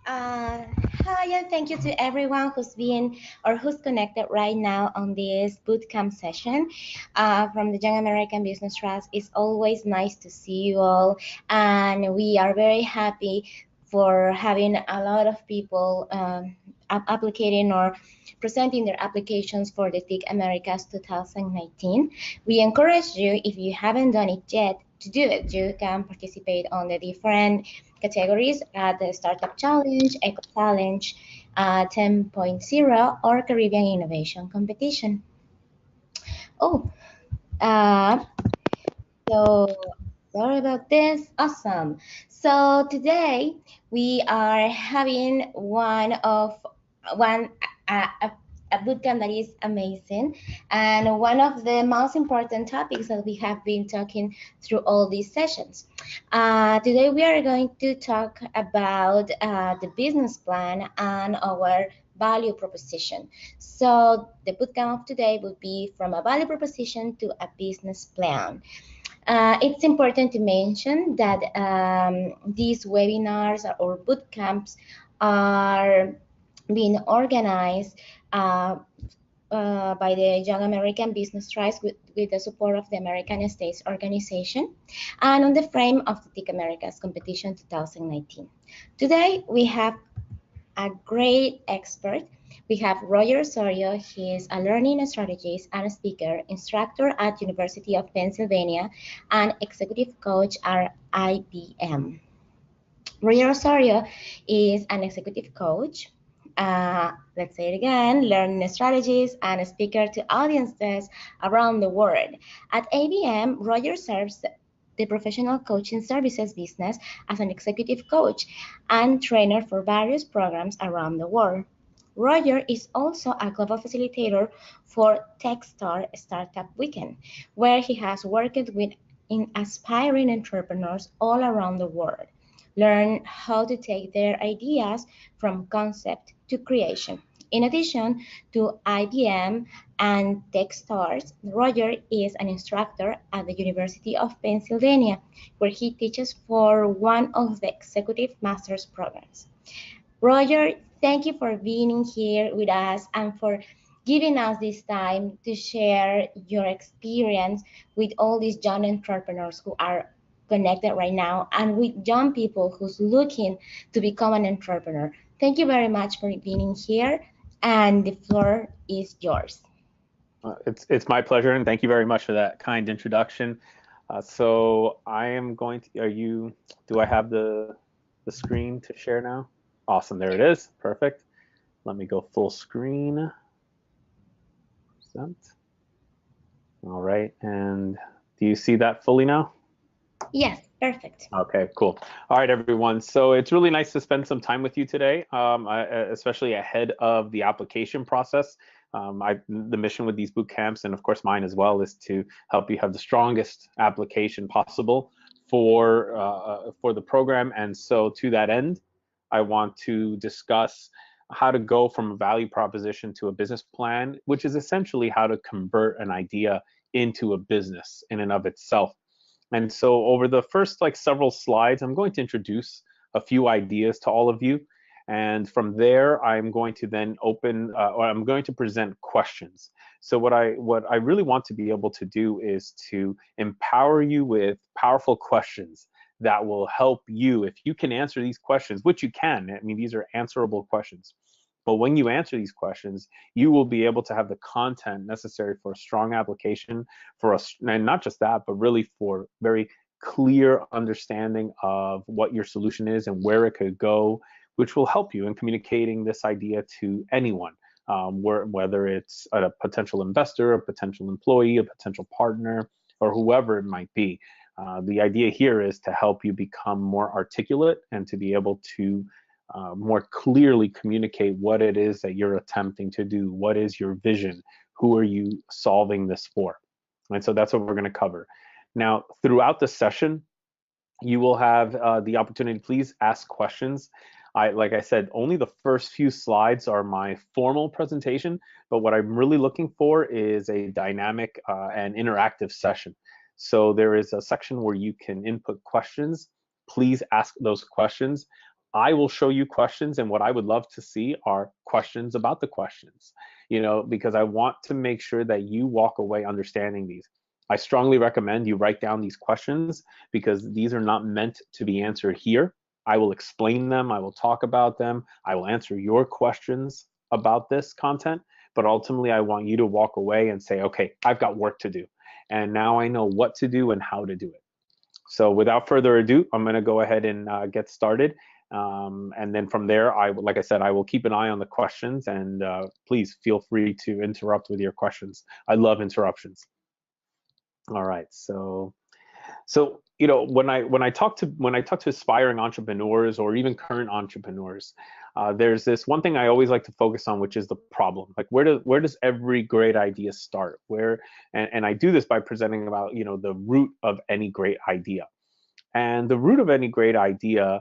Uh, Hi, and thank you to everyone who's been or who's connected right now on this bootcamp session from the Young American Business Trust. It's always nice to see you all, and we are very happy for having a lot of people applicating or presenting their applications for the TIC Americas 2019. We encourage you, if you haven't done it yet, to do it. You can participate on the different categories at the Startup Challenge, Eco Challenge, 10.0, or Caribbean Innovation Competition. Oh, so sorry about this. Awesome. So today we are having one a bootcamp that is amazing, and one of the most important topics that we have been talking through all these sessions. Today we are going to talk about the business plan and our value proposition. So the bootcamp of today will be from a value proposition to a business plan. It's important to mention that these webinars or bootcamps are being organized by the Young American Business Trust with the support of the American States Organization and on the frame of the TIC Americas Competition 2019. Today we have a great expert. We have Roger Osorio. He is a learning strategist and speaker, instructor at University of Pennsylvania, and executive coach at IBM. Roger Osorio is an executive coach. Let's say it again, learning strategist and speaker to audiences around the world. At IBM, Roger serves the professional coaching services business as an executive coach and trainer for various programs around the world. Roger is also a global facilitator for Techstar Startup Weekend, where he has worked with aspiring entrepreneurs all around the world, learn how to take their ideas from concept to creation. In addition to IBM and Techstars, Roger is an instructor at the University of Pennsylvania, where he teaches for one of the executive master's programs. Roger, thank you for being here with us and for giving us this time to share your experience with all these young entrepreneurs who are connected right now and with young people who's looking to become an entrepreneur. Thank you very much for being here, and the floor is yours. It's my pleasure, and thank you very much for that kind introduction. So I am going to, do I have the screen to share now? Awesome, there it is, perfect. Let me go full screen. Present. All right, and do you see that fully now? Yes, perfect. Okay, cool. All right, everyone. So it's really nice to spend some time with you today, especially ahead of the application process. The mission with these boot camps, and of course mine as well, is to help you have the strongest application possible for the program. And so to that end, I want to discuss how to go from a value proposition to a business plan, which is essentially how to convert an idea into a business in and of itself. And so over the first several slides, I'm going to introduce a few ideas to all of you. And from there, I'm going to then or I'm going to present questions. So what I really want to be able to do is to empower you with powerful questions that will help you. If you can answer these questions, which you can, I mean, these are answerable questions. But when you answer these questions, you will be able to have the content necessary for a strong application, for us, and not just that, but really for very clear understanding of what your solution is and where it could go, which will help you in communicating this idea to anyone, whether it's a potential investor, a potential employee, a potential partner, or whoever it might be. The idea here is to help you become more articulate and to be able to more clearly communicate what it is that you're attempting to do. What is your vision? Who are you solving this for? And so that's what we're going to cover. Now, throughout the session, you will have the opportunity to please ask questions. Like I said, only the first few slides are my formal presentation, but what I'm really looking for is a dynamic and interactive session. So there is a section where you can input questions. Please ask those questions. I will show you questions, and what I would love to see are questions about the questions, because I want to make sure that you walk away understanding these. I strongly recommend you write down these questions because these are not meant to be answered here. I will explain them, I will talk about them, I will answer your questions about this content, but ultimately I want you to walk away and say, okay, I've got work to do, and now I know what to do and how to do it. So without further ado, I'm going to go ahead and get started. And then from there, like I said, I will keep an eye on the questions, and please feel free to interrupt with your questions. I love interruptions. All right, so when I talk to aspiring entrepreneurs or even current entrepreneurs, there's this one thing I always like to focus on, which is the problem. Like, where does every great idea start? And I do this by presenting about the root of any great idea. And the root of any great idea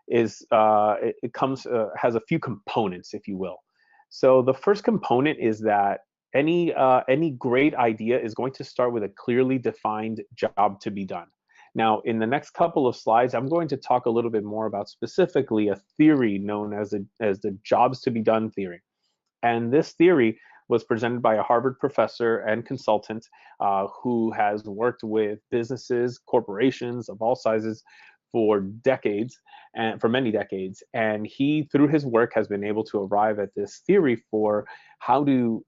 is it comes has a few components, if you will. So the first component is that any great idea is going to start with a clearly defined job to be done. Now, in the next couple of slides, I'm going to talk a little bit more about specifically a theory known as the jobs to be done theory. And this theory was presented by a Harvard professor and consultant who has worked with businesses, corporations of all sizes for decades, and for many decades. And he, through his work, has been able to arrive at this theory for how to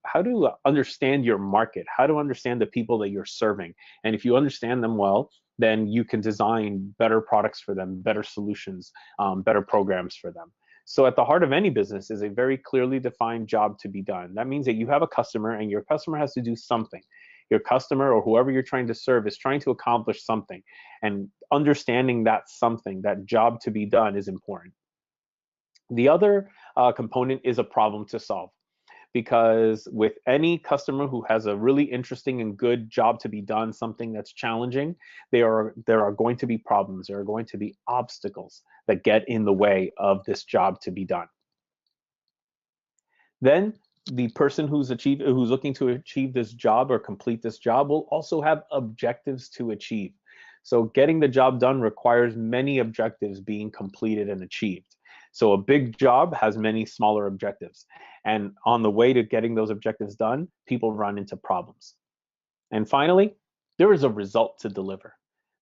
understand your market, how to understand the people that you're serving. And if you understand them well, then you can design better products for them, better solutions, better programs for them. So at the heart of any business is a very clearly defined job to be done. That means that you have a customer, and your customer has to do something. Your customer, or whoever you're trying to serve, is trying to accomplish something. And understanding that something, that job to be done, is important. The other component is a problem to solve. Because with any customer who has a really interesting and good job to be done, something that's challenging, there are going to be problems. There are going to be obstacles that get in the way of this job to be done. Then the person who's looking to achieve this job or complete this job will also have objectives to achieve. So getting the job done requires many objectives being completed and achieved. So a big job has many smaller objectives. And on the way to getting those objectives done, people run into problems. And finally, there is a result to deliver.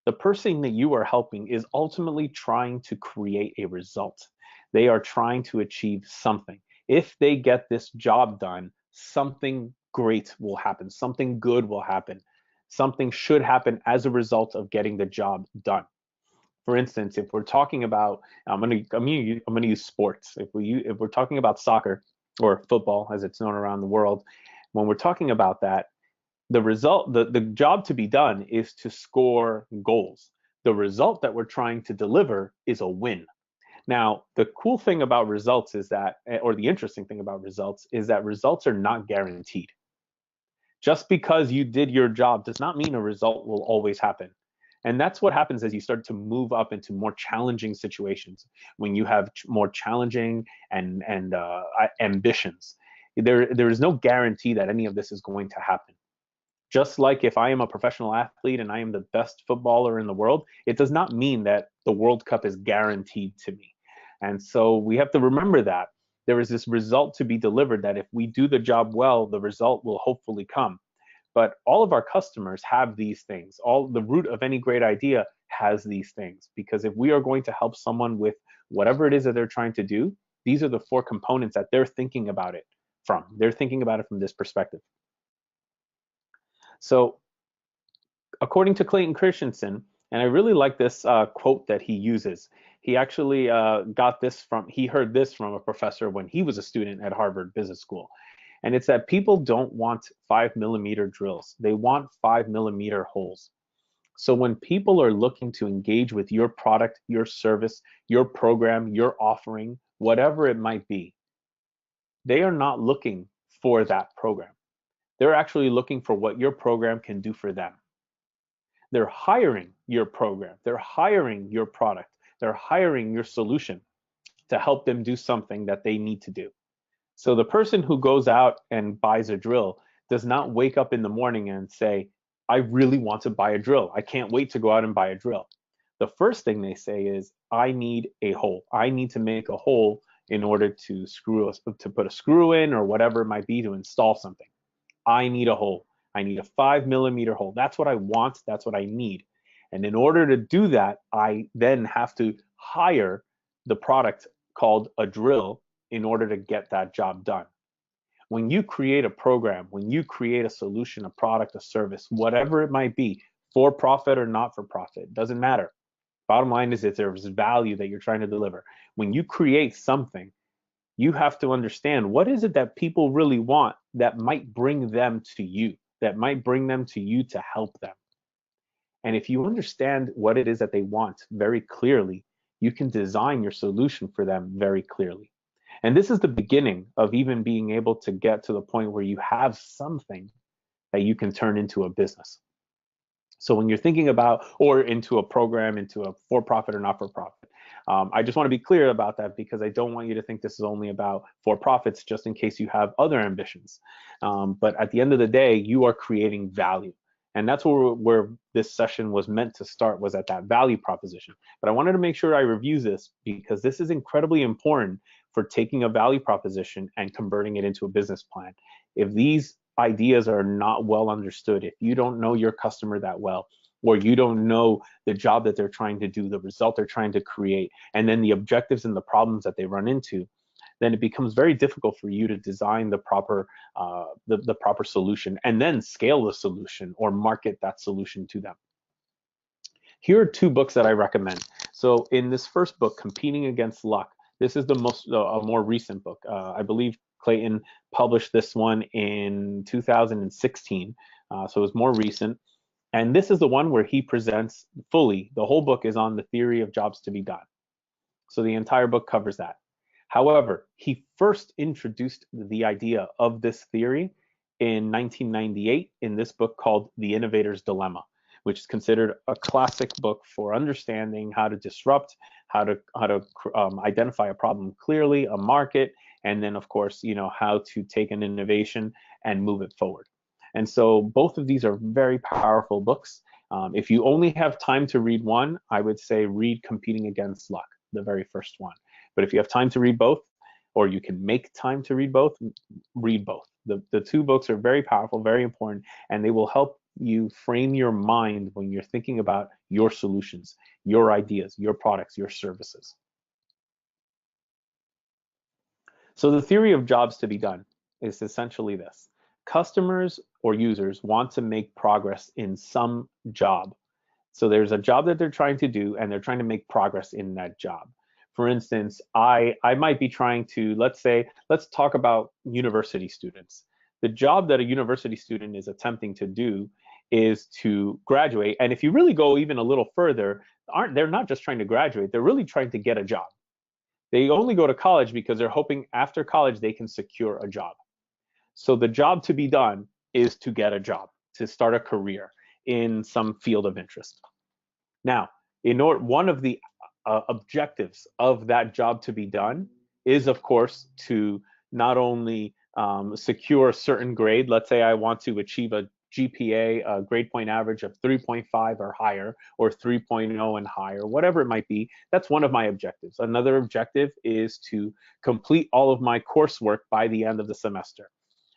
The person that you are helping is ultimately trying to create a result. They are trying to achieve something. If they get this job done, something great will happen. Something good will happen. Something should happen as a result of getting the job done. For instance, if we're talking about, I'm gonna use sports. If we're talking about soccer or football, as it's known around the world, when we're talking about that, the job to be done is to score goals. The result that we're trying to deliver is a win. Now, the cool thing about results is that, or the interesting thing about results is that results are not guaranteed. Just because you did your job does not mean a result will always happen. And that's what happens as you start to move up into more challenging situations. When you have more challenging and ambitions, there is no guarantee that any of this is going to happen. Just like if I am a professional athlete and I am the best footballer in the world, it does not mean that the World Cup is guaranteed to me. And so we have to remember that there is this result to be delivered, that if we do the job well, the result will hopefully come. But all of our customers have these things. All the root of any great idea has these things. Because if we are going to help someone with whatever it is that they're trying to do, these are the four components that they're thinking about it from. They're thinking about it from this perspective. So according to Clayton Christensen, and I really like this quote that he uses. He actually he heard this from a professor when he was a student at Harvard Business School. And it's that people don't want 5mm drills. They want 5mm holes. So when people are looking to engage with your product, your service, your program, your offering, whatever it might be, they are not looking for that program. They're actually looking for what your program can do for them. They're hiring your program. They're hiring your product. They're hiring your solution to help them do something that they need to do. So the person who goes out and buys a drill does not wake up in the morning and say, I really want to buy a drill. I can't wait to go out and buy a drill. the first thing they say is, I need a hole. I need to make a hole in order to put a screw in or whatever it might be to install something. I need a hole. I need a 5 mm hole. That's what I want. That's what I need. And in order to do that, I then have to hire the product called a drill in order to get that job done. When you create a program, when you create a solution, a product, a service, whatever it might be, for profit or not for profit, doesn't matter. Bottom line is that there's value that you're trying to deliver. When you create something, you have to understand what is it that people really want that might bring them to you, to help them. And if you understand what it is that they want very clearly, you can design your solution for them very clearly. And this is the beginning of even being able to get to the point where you have something that you can turn into a business. So when you're thinking about, or into a program, into a for-profit or not-for-profit, I just want to be clear about that, because I don't want you to think this is only about for-profits, just in case you have other ambitions. But at the end of the day, you are creating value. And that's where this session was meant to start, was at that value proposition. But I wanted to make sure I review this, because this is incredibly important for taking a value proposition and converting it into a business plan. If these ideas are not well understood, if you don't know your customer that well, or you don't know the job that they're trying to do, the result they're trying to create, and then the objectives and the problems that they run into, then it becomes very difficult for you to design the proper solution and then scale the solution or market that solution to them. Here are two books that I recommend. So in this first book, Competing Against Luck, this is a more recent book. I believe Clayton published this one in 2016, so it was more recent. And this is the one where he presents fully, the whole book is on the theory of jobs to be done. So the entire book covers that. However, he first introduced the idea of this theory in 1998 in this book called The Innovators Dilemma, which is considered a classic book for understanding how to disrupt, how to identify a problem clearly, a market, and then of course, how to take an innovation and move it forward. And so both of these are very powerful books. If you only have time to read one, I would say read Competing Against Luck, the very first one. But if you have time to read both, or you can make time to read both, read both. The two books are very powerful, very important, and they will help you frame your mind when you're thinking about your solutions, your ideas, your products, your services. So the theory of jobs to be done is essentially this. Customers or users want to make progress in some job. So there's a job that they're trying to do, and they're trying to make progress in that job. For instance, I might be trying to, let's talk about university students. The job that a university student is attempting to do is to graduate. And if you really go even a little further, they're not just trying to graduate, they're really trying to get a job. They only go to college because they're hoping after college they can secure a job. So the job to be done is to get a job, to start a career in some field of interest. Now, one of the objectives of that job to be done is, of course, to not only secure a certain grade. Let's say I want to achieve a GPA, a grade point average of 3.5 or higher, or 3.0 and higher, whatever it might be. That's one of my objectives. Another objective is to complete all of my coursework by the end of the semester.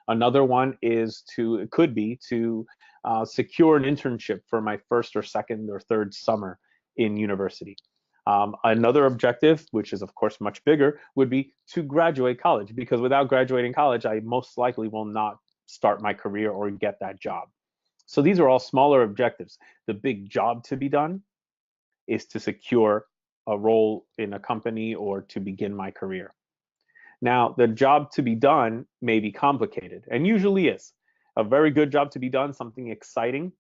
Another one could be to secure an internship for my first or second or third summer in university. Another objective, which is of course much bigger, would be to graduate college, because without graduating college, I most likely will not start my career or get that job. So these are all smaller objectives. The big job to be done is to secure a role in a company or to begin my career. Now, the job to be done may be complicated, and usually is. A very good job to be done, something exciting,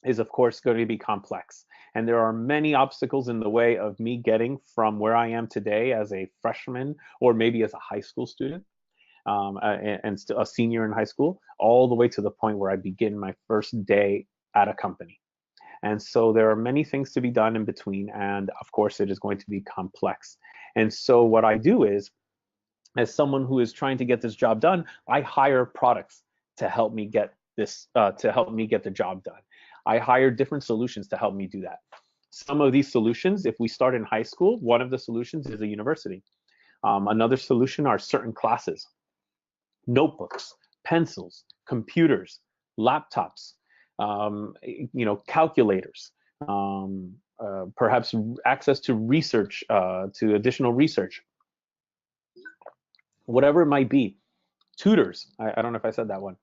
is of course going to be complex. And there are many obstacles in the way of me getting from where I am today as a freshman, or maybe as a high school student, and a senior in high school, all the way to the point where I begin my first day at a company. And so there are many things to be done in between, and of course it is going to be complex. And so what I do is, as someone who is trying to get this job done, I hire products to help me get the job done. I hire different solutions to help me do that. Some of these solutions, if we start in high school, one of the solutions is a university. Another solution are certain classes, notebooks, pencils, computers, laptops, calculators, perhaps access to research, to additional research, whatever it might be. Tutors, I don't know if I said that one,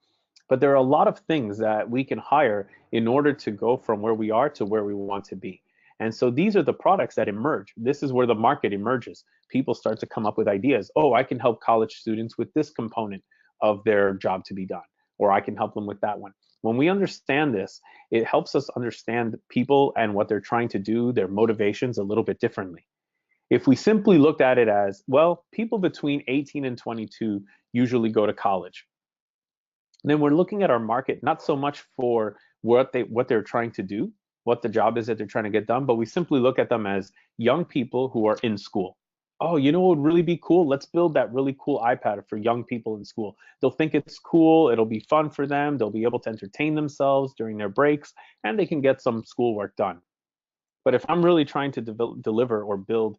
but there are a lot of things that we can hire in order to go from where we are to where we want to be. And so these are the products that emerge. This is where the market emerges. People start to come up with ideas. Oh, I can help college students with this component of their job to be done, or I can help them with that one. When we understand this, it helps us understand people and what they're trying to do, their motivations a little bit differently. If we simply looked at it as, well, people between 18 and 22 usually go to college, then we're looking at our market not so much for what they're trying to do, what the job is that they're trying to get done, but we simply look at them as young people who are in school. Oh, you know what would really be cool? Let's build that really cool iPad for young people in school. They'll think it's cool, it'll be fun for them, they'll be able to entertain themselves during their breaks, and they can get some schoolwork done. But if I'm really trying to deliver or build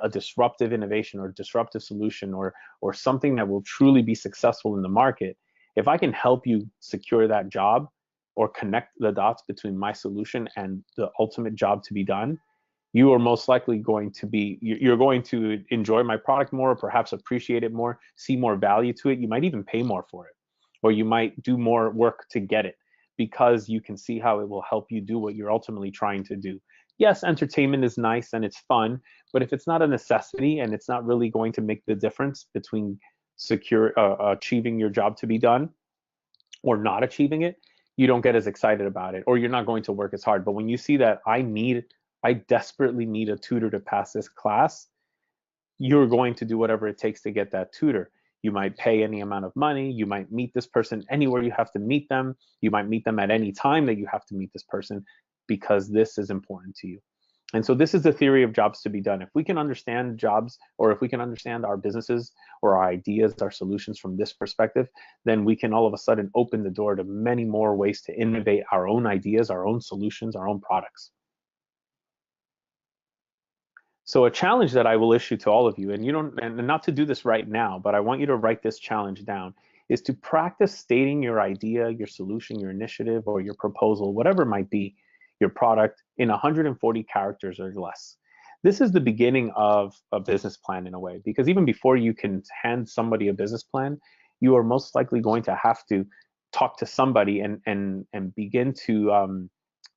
a disruptive innovation or disruptive solution or something that will truly be successful in the market, if I can help you secure that job or connect the dots between my solution and the ultimate job to be done, you are most likely going to be, you're going to enjoy my product more, or perhaps appreciate it more, see more value to it. You might even pay more for it, or you might do more work to get it because you can see how it will help you do what you're ultimately trying to do. Yes, entertainment is nice and it's fun, but if it's not a necessity and it's not really going to make the difference between achieving your job to be done or not achieving it, you don't get as excited about it, or you're not going to work as hard. But when you see that I desperately need a tutor to pass this class, you're going to do whatever it takes to get that tutor. You might pay any amount of money. You might meet this person anywhere you have to meet them. You might meet them at any time that you have to meet this person, because this is important to you. And so this is the theory of jobs to be done. If we can understand jobs, or if we can understand our businesses or our ideas, our solutions from this perspective, then we can all of a sudden open the door to many more ways to innovate our own ideas, our own solutions, our own products. So a challenge that I will issue to all of you, and not to do this right now, but I want you to write this challenge down, is to practice stating your idea, your solution, your initiative, or your proposal, whatever it might be, your product, in 140 characters or less. This is the beginning of a business plan in a way, because even before you can hand somebody a business plan, you are most likely going to have to talk to somebody and begin to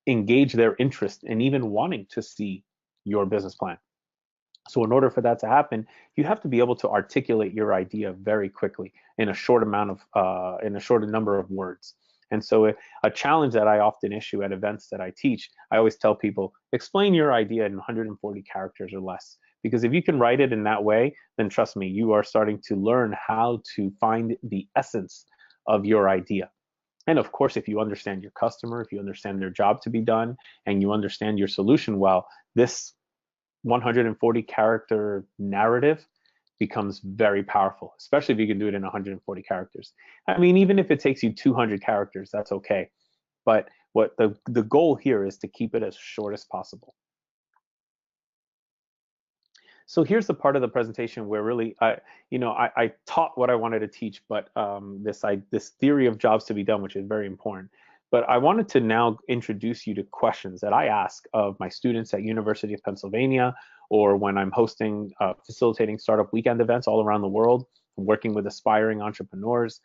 engage their interest in even wanting to see your business plan. So in order for that to happen, you have to be able to articulate your idea very quickly in a short number of words. And so a challenge that I often issue at events that I teach, I always tell people, explain your idea in 140 characters or less. Because if you can write it in that way, then trust me, you are starting to learn how to find the essence of your idea. And of course, if you understand your customer, if you understand their job to be done, and you understand your solution well, this 140 character narrative becomes very powerful, especially if you can do it in 140 characters. I mean, even if it takes you 200 characters, that's okay. But what the goal here is to keep it as short as possible. So here's the part of the presentation where really, I taught what I wanted to teach, but this theory of jobs to be done, which is very important. But I wanted to now introduce you to questions that I ask of my students at University of Pennsylvania, or when I'm hosting, facilitating startup weekend events all around the world, working with aspiring entrepreneurs.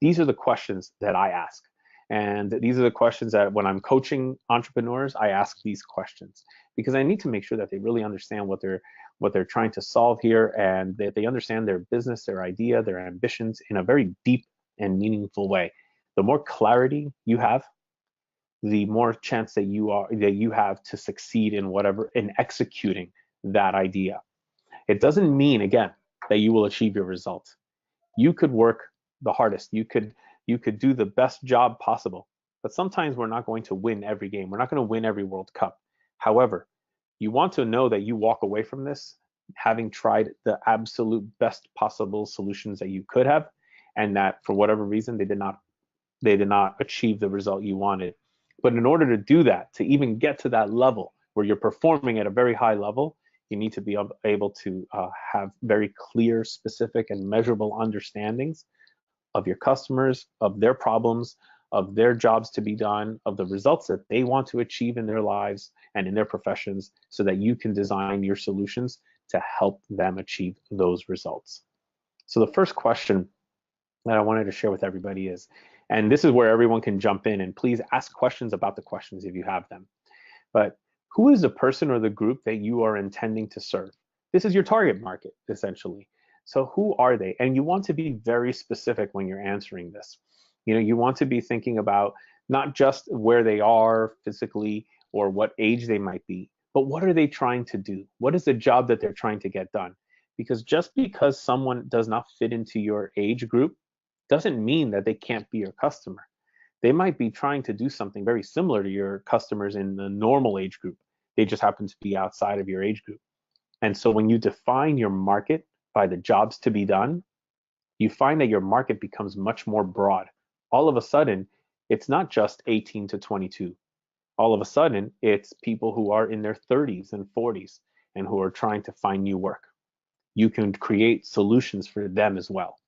These are the questions that I ask. And these are the questions that when I'm coaching entrepreneurs, I ask these questions, because I need to make sure that they really understand what they're trying to solve here, and that they understand their business, their idea, their ambitions in a very deep and meaningful way. The more clarity you have, the more chance that you have to succeed in executing that idea. It doesn't mean, again, that you will achieve your result. You could work the hardest. You could do the best job possible. But sometimes we're not going to win every game. We're not going to win every World Cup. However, you want to know that you walk away from this having tried the absolute best possible solutions that you could have, and that for whatever reason they did not achieve the result you wanted. But in order to do that, to even get to that level where you're performing at a very high level, you need to be able to have very clear, specific, and measurable understandings of your customers, of their problems, of their jobs to be done, of the results that they want to achieve in their lives and in their professions, so that you can design your solutions to help them achieve those results. So the first question that I wanted to share with everybody is, and this is where everyone can jump in, and please ask questions about the questions if you have them. But who is the person or the group that you are intending to serve? This is your target market, essentially. So who are they? And you want to be very specific when you're answering this. You want to be thinking about not just where they are physically or what age they might be, but what are they trying to do? What is the job that they're trying to get done? Because just because someone does not fit into your age group doesn't mean that they can't be your customer. They might be trying to do something very similar to your customers in the normal age group. They just happen to be outside of your age group. And so when you define your market by the jobs to be done, you find that your market becomes much more broad. All of a sudden, it's not just 18 to 22. All of a sudden, it's people who are in their 30s and 40s and who are trying to find new work. You can create solutions for them as well.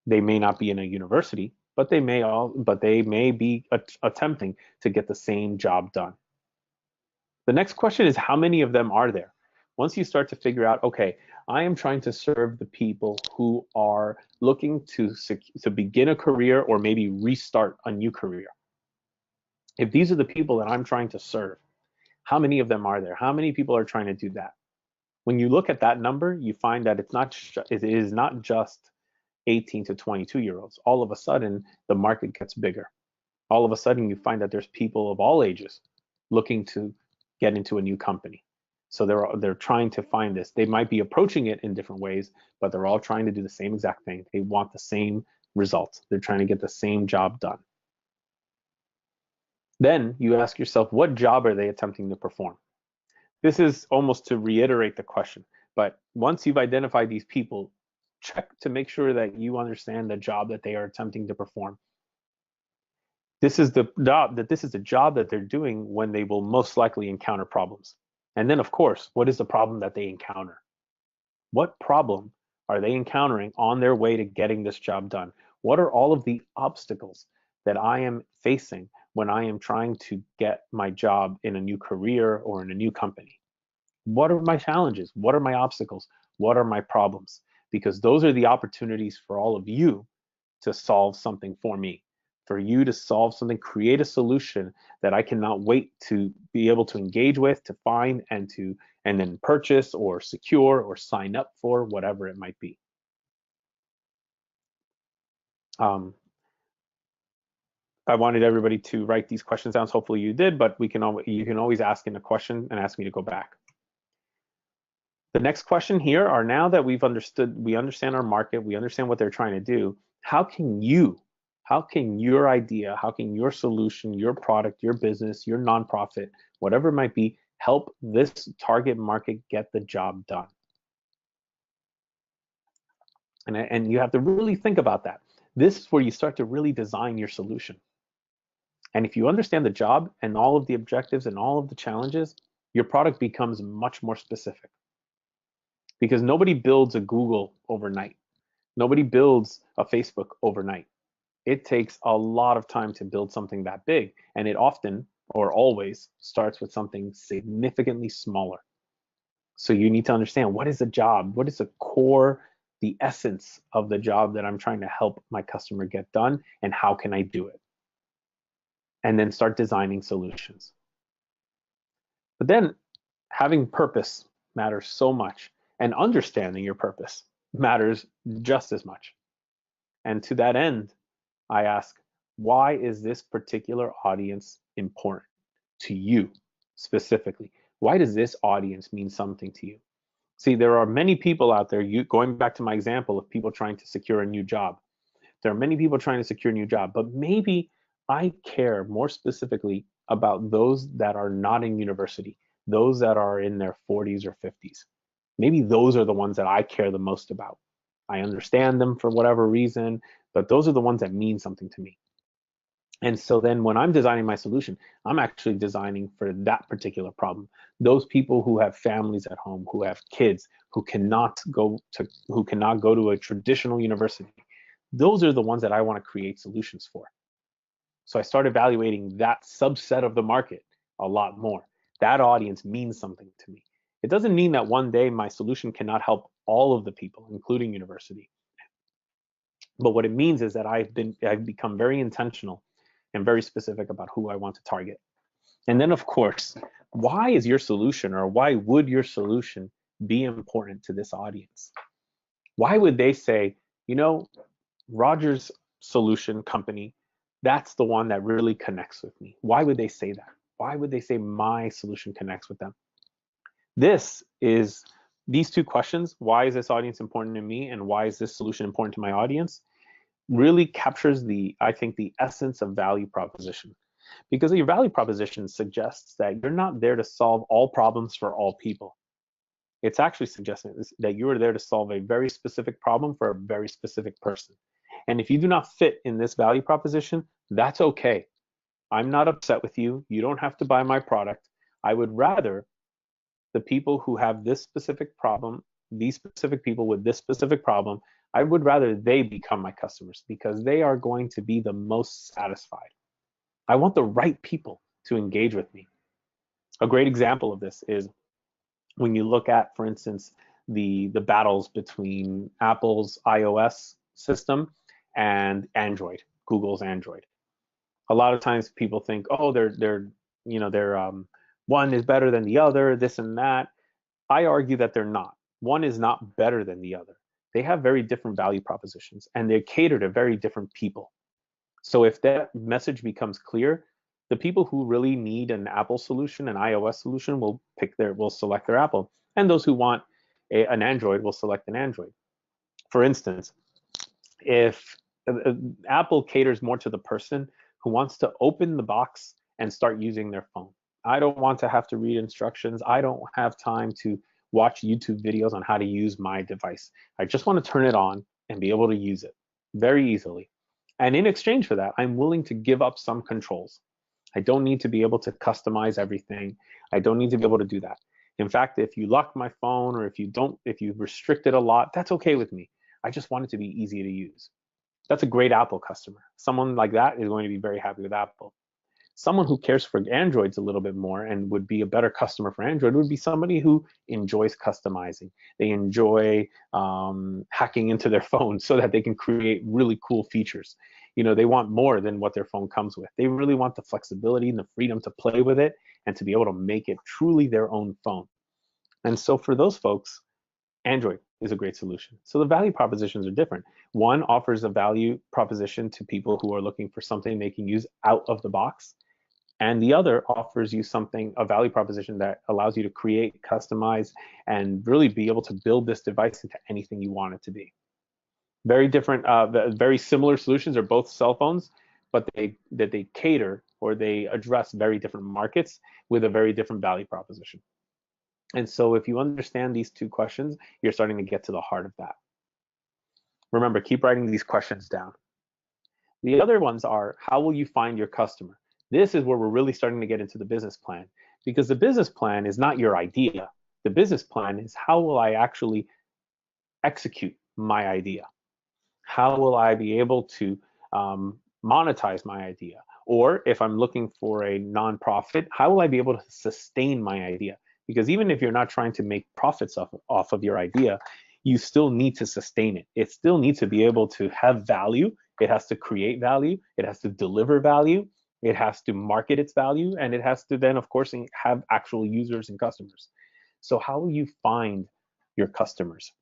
They may not be in a university, but they may be attempting to get the same job done. The next question is, how many of them are there? Once you start to figure out, okay, I am trying to serve the people who are looking to begin a career or maybe restart a new career. If these are the people that I'm trying to serve, how many of them are there? How many people are trying to do that? When you look at that number, you find that it is not just 18 to 22-year-olds. All of a sudden, the market gets bigger. All of a sudden, you find that there's people of all ages looking to get into a new company. So they're trying to find this. They might be approaching it in different ways, but they're all trying to do the same exact thing. They want the same results. They're trying to get the same job done. Then you ask yourself, what job are they attempting to perform? This is almost to reiterate the question, but once you've identified these people, check to make sure that you understand the job that they are attempting to perform. This is the job that they're doing when they will most likely encounter problems. And then, of course, what is the problem that they encounter? What problem are they encountering on their way to getting this job done? What are all of the obstacles that I am facing when I am trying to get my job in a new career or in a new company? What are my challenges? What are my obstacles? What are my problems? Because those are the opportunities for all of you to solve something for me, for you to solve something, create a solution that I cannot wait to be able to engage with, to find, and then purchase or secure or sign up for, whatever it might be. I wanted everybody to write these questions down. So hopefully you did, but you can always ask in a question and ask me to go back. The next question here are, now that we understand our market, we understand what they're trying to do, how can your idea, how can your solution, your product, your business, your nonprofit, whatever it might be, help this target market get the job done? And you have to really think about that. This is where you start to really design your solution. And if you understand the job and all of the objectives and all of the challenges, your product becomes much more specific. Because nobody builds a Google overnight. Nobody builds a Facebook overnight. It takes a lot of time to build something that big, and it often or always starts with something significantly smaller. So you need to understand, what is the job? What is the core, the essence of the job that I'm trying to help my customer get done, and how can I do it? And then start designing solutions. But then having purpose matters so much, and understanding your purpose matters just as much. And to that end, I ask, why is this particular audience important to you specifically? Why does this audience mean something to you? See, there are many people out there, going back to my example of people trying to secure a new job. There are many people trying to secure a new job, but maybe I care more specifically about those that are not in university, those that are in their 40s or 50s. Maybe those are the ones that I care the most about. I understand them for whatever reason, but those are the ones that mean something to me. And so then when I'm designing my solution, I'm actually designing for that particular problem. Those people who have families at home, who have kids, who cannot go to a traditional university. Those are the ones that I want to create solutions for. So I start evaluating that subset of the market a lot more. That audience means something to me. It doesn't mean that one day my solution cannot help all of the people, including university. But what it means is that I've become very intentional and very specific about who I want to target. And then, of course, why is your solution, or why would your solution be important to this audience? Why would they say, you know, Roger's solution company, that's the one that really connects with me? Why would they say that? Why would they say my solution connects with them? These two questions, why is this audience important to me and why is this solution important to my audience, really captures I think, the essence of value proposition. Because your value proposition suggests that you're not there to solve all problems for all people. It's actually suggesting that you are there to solve a very specific problem for a very specific person. And if you do not fit in this value proposition, that's okay. I'm not upset with you. You don't have to buy my product. I would rather the people who have this specific problem, these specific people with this specific problem, I would rather they become my customers because they are going to be the most satisfied. I want the right people to engage with me. A great example of this is when you look at, for instance, the battles between Apple's iOS system and Android, Google's Android. A lot of times people think, oh, they're one is better than the other, this and that. I argue that they're not. One is not better than the other. They have very different value propositions and they cater to very different people. So if that message becomes clear, the people who really need an Apple solution, an iOS solution, will select their Apple, and those who want an Android will select an Android. For instance, if Apple caters more to the person who wants to open the box and start using their phone. I don't want to have to read instructions. I don't have time to watch YouTube videos on how to use my device. I just want to turn it on and be able to use it very easily. And in exchange for that, I'm willing to give up some controls. I don't need to be able to customize everything. I don't need to be able to do that. In fact, if you lock my phone or if you restrict it a lot, that's okay with me. I just want it to be easy to use. That's a great Apple customer. Someone like that is going to be very happy with Apple. Someone who cares for Androids a little bit more and would be a better customer for Android would be somebody who enjoys customizing. They enjoy hacking into their phone so that they can create really cool features. They want more than what their phone comes with. They really want the flexibility and the freedom to play with it and to be able to make it truly their own phone. And so for those folks, Android is a great solution. So the value propositions are different. One offers a value proposition to people who are looking for something they can use out of the box. And the other offers you a value proposition that allows you to create, customize, and really be able to build this device into anything you want it to be. Very different, very similar solutions are both cell phones, but they cater or they address very different markets with a very different value proposition. And so if you understand these two questions, you're starting to get to the heart of that. Remember, keep writing these questions down. The other ones are, how will you find your customer? This is where we're really starting to get into the business plan, because the business plan is not your idea. The business plan is, how will I actually execute my idea? How will I be able to monetize my idea? Or if I'm looking for a nonprofit, how will I be able to sustain my idea? Because even if you're not trying to make profits off of your idea, you still need to sustain it. It still needs to be able to have value. It has to create value. It has to deliver value. It has to market its value, and it has to then, of course, have actual users and customers. So how will you find your customers?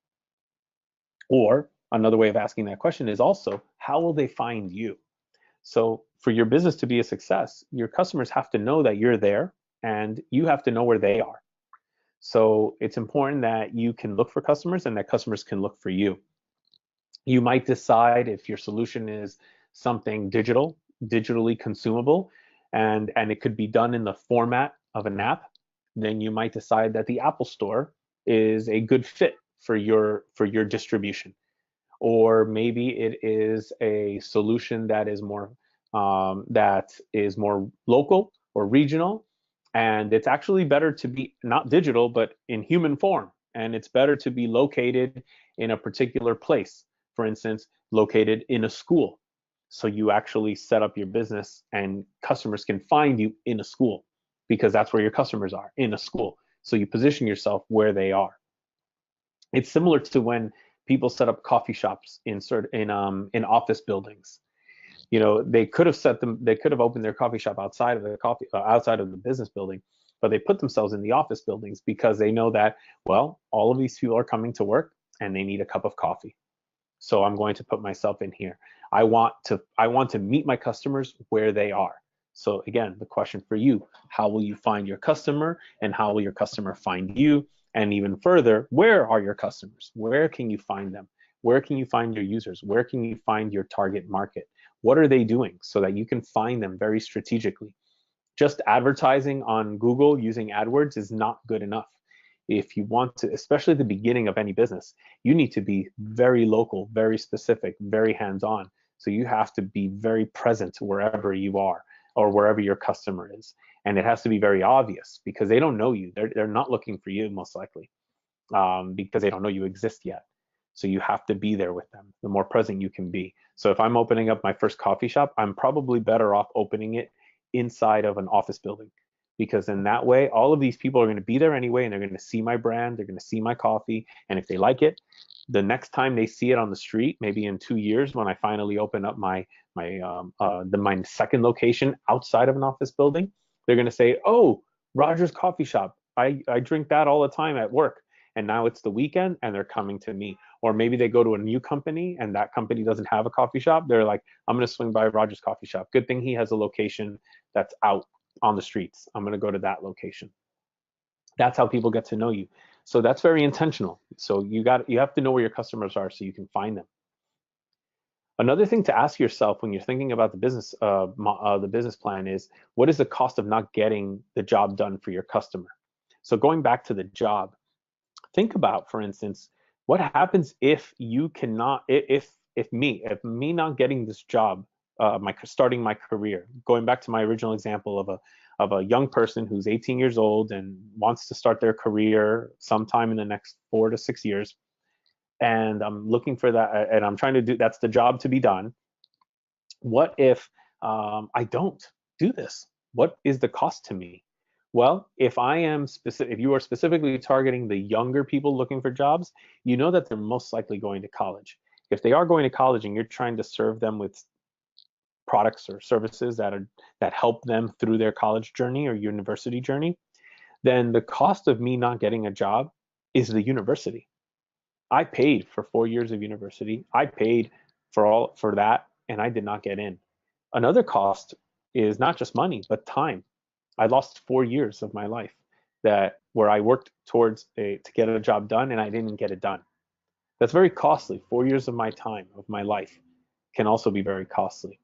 Or another way of asking that question is also, how will they find you? So for your business to be a success, your customers have to know that you're there, and you have to know where they are. So it's important that you can look for customers and that customers can look for you. You might decide, if your solution is something digitally consumable, and it could be done in the format of an app, then you might decide that the Apple Store is a good fit for your distribution. Or maybe it is a solution that is more that is more local or regional. And it's actually better to be not digital, but in human form. And it's better to be located in a particular place. For instance, located in a school. So you actually set up your business and customers can find you in a school because that's where your customers are, in a school. So you position yourself where they are. It's similar to when people set up coffee shops in office buildings. You know, they could have opened their coffee shop outside of outside of the business building, but they put themselves in the office buildings because they know that, well, all of these people are coming to work and they need a cup of coffee. So I'm going to put myself in here. I want to meet my customers where they are. So again, the question for you, how will you find your customer and how will your customer find you? And even further, where are your customers? Where can you find them? Where can you find your users? Where can you find your target market? What are they doing so that you can find them very strategically? Just advertising on Google using AdWords is not good enough. If you want to, especially at the beginning of any business, you need to be very local, very specific, very hands-on. So you have to be very present wherever you are or wherever your customer is. And it has to be very obvious because they don't know you. They're not looking for you most likely because they don't know you exist yet. So you have to be there with them, the more present you can be. So if I'm opening up my first coffee shop, I'm probably better off opening it inside of an office building because in that way, all of these people are going to be there anyway and they're going to see my brand, they're going to see my coffee. And if they like it, the next time they see it on the street, maybe in 2 years when I finally open up my second location outside of an office building, they're going to say, oh, Roger's Coffee Shop. I drink that all the time at work. And now it's the weekend and they're coming to me. Or maybe they go to a new company and that company doesn't have a coffee shop. They're like, I'm going to swing by Roger's Coffee Shop. Good thing he has a location that's out on the streets. I'm going to go to that location. That's how people get to know you. So that's very intentional. So you have to know where your customers are so you can find them. Another thing to ask yourself when you're thinking about the business plan is, what is the cost of not getting the job done for your customer? So going back to the job, think about, for instance, what happens if you cannot, if me not getting this job, starting my career, going back to my original example of a young person who's 18 years old and wants to start their career sometime in the next 4 to 6 years, and I'm looking for that, and I'm trying to do, that's the job to be done. What if I don't do this? What is the cost to me? Well, if you are specifically targeting the younger people looking for jobs, you know that they're most likely going to college. If they are going to college and you're trying to serve them with products or services that help them through their college journey or university journey, then the cost of me not getting a job is the university. I paid for 4 years of university. I paid for that, and I did not get in. Another cost is not just money, but time. I lost 4 years of my life where I worked to get a job done and I didn't get it done. That's very costly. 4 years of my time, of my life, can also be very costly.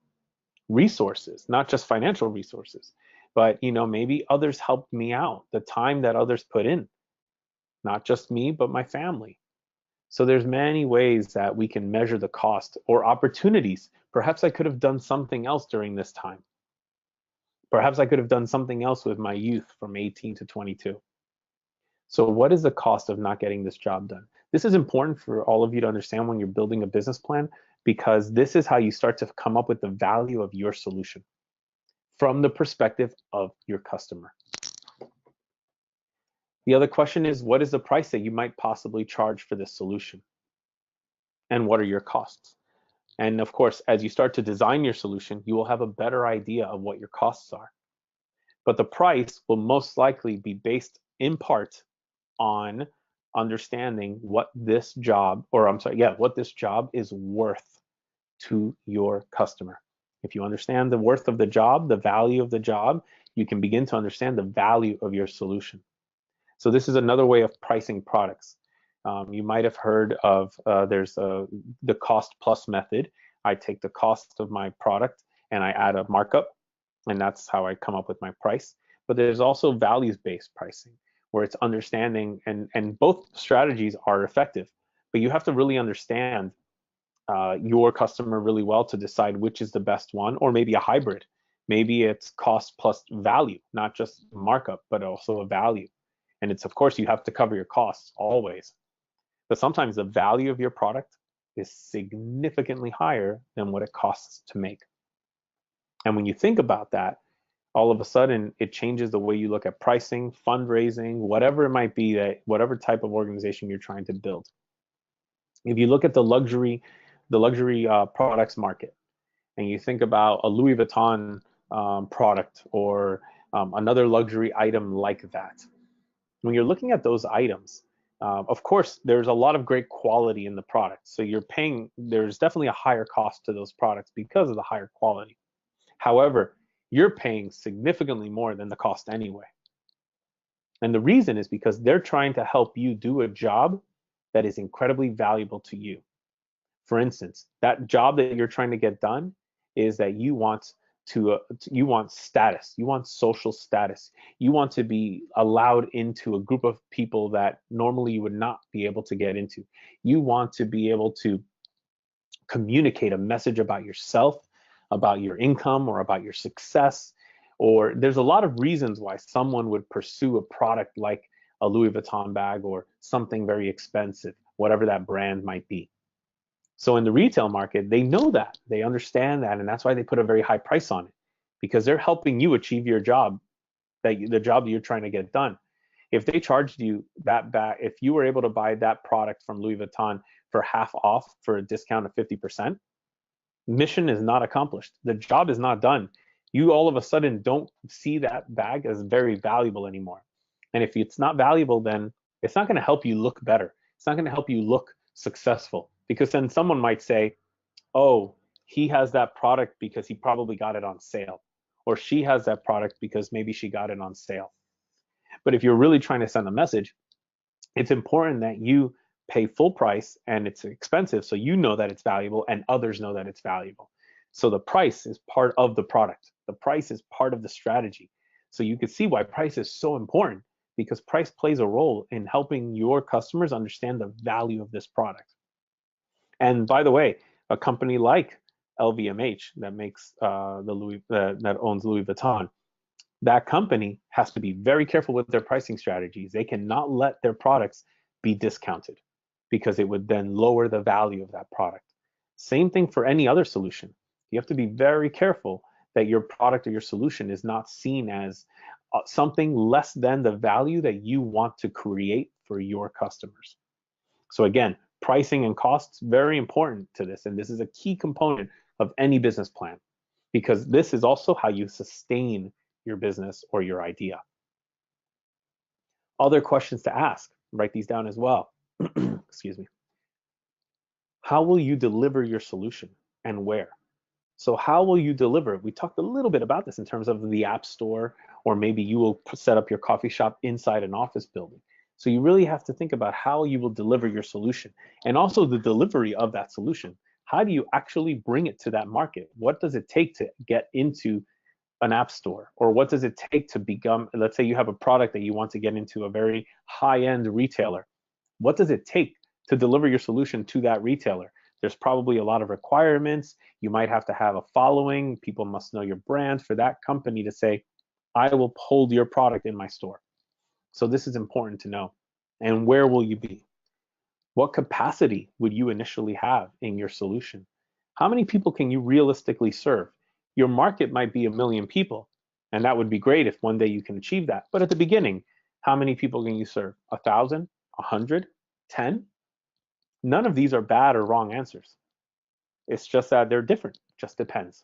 Resources, not just financial resources, but maybe others helped me out. The time that others put in, not just me, but my family. So there's many ways that we can measure the cost or opportunities. Perhaps I could have done something else during this time. Perhaps I could have done something else with my youth from 18 to 22. So what is the cost of not getting this job done? This is important for all of you to understand when you're building a business plan, because this is how you start to come up with the value of your solution from the perspective of your customer. The other question is, what is the price that you might possibly charge for this solution? And what are your costs? And of course, as you start to design your solution, you will have a better idea of what your costs are. But the price will most likely be based in part on understanding what this job is worth to your customer. If you understand the worth of the job, the value of the job, you can begin to understand the value of your solution. So this is another way of pricing products. You might have heard of the cost plus method. I take the cost of my product and I add a markup, and that's how I come up with my price. But there's also values-based pricing, where it's understanding, and both strategies are effective, but you have to really understand your customer really well to decide which is the best one, or maybe a hybrid. Maybe it's cost plus value, not just markup, but also a value. And it's, of course, you have to cover your costs always. But sometimes the value of your product is significantly higher than what it costs to make. And when you think about that, all of a sudden it changes the way you look at pricing, fundraising, whatever it might be, that whatever type of organization you're trying to build. If you look at the luxury products market, and you think about a Louis Vuitton product, or another luxury item like that, when you're looking at those items, of course, there's a lot of great quality in the product. So there's definitely a higher cost to those products because of the higher quality. However, you're paying significantly more than the cost anyway. And the reason is because they're trying to help you do a job that is incredibly valuable to you. For instance, that job that you're trying to get done is that you want status, you want social status, you want to be allowed into a group of people that normally you would not be able to get into. You want to be able to communicate a message about yourself, about your income, or about your success. Or there's a lot of reasons why someone would pursue a product like a Louis Vuitton bag or something very expensive, whatever that brand might be. So in the retail market, they know that, they understand that, and that's why they put a very high price on it, because they're helping you achieve your job, the job that you're trying to get done. If they charged you that bag, if you were able to buy that product from Louis Vuitton for half off for a discount of 50%, mission is not accomplished. The job is not done. You all of a sudden don't see that bag as very valuable anymore. And if it's not valuable, then it's not going to help you look better. It's not going to help you look successful, because then someone might say, oh, he has that product because he probably got it on sale, or she has that product because maybe she got it on sale. But if you're really trying to send a message, it's important that you pay full price, and it's expensive, so you know that it's valuable and others know that it's valuable. So the price is part of the product. The price is part of the strategy. So you can see why price is so important, because price plays a role in helping your customers understand the value of this product. And by the way, a company like LVMH that makes that owns Louis Vuitton, that company has to be very careful with their pricing strategies. They cannot let their products be discounted, because it would then lower the value of that product. Same thing for any other solution. You have to be very careful that your product or your solution is not seen as something less than the value that you want to create for your customers. So again, pricing and costs, very important to this. And this is a key component of any business plan, because this is also how you sustain your business or your idea. Other questions to ask, write these down as well. Excuse me. How will you deliver your solution, and where? So how will you deliver? We talked a little bit about this in terms of the app store, or maybe you will set up your coffee shop inside an office building. So you really have to think about how you will deliver your solution, and also the delivery of that solution. How do you actually bring it to that market? What does it take to get into an app store? Or what does it take to become, let's say you have a product that you want to get into a very high-end retailer. What does it take to deliver your solution to that retailer? There's probably a lot of requirements. You might have to have a following. People must know your brand for that company to say, I will hold your product in my store. So this is important to know. And where will you be? What capacity would you initially have in your solution? How many people can you realistically serve? Your market might be 1 million people, and that would be great if one day you can achieve that. But at the beginning, how many people can you serve? 1,000, 100, 10? None of these are bad or wrong answers. It's just that they're different. It just depends.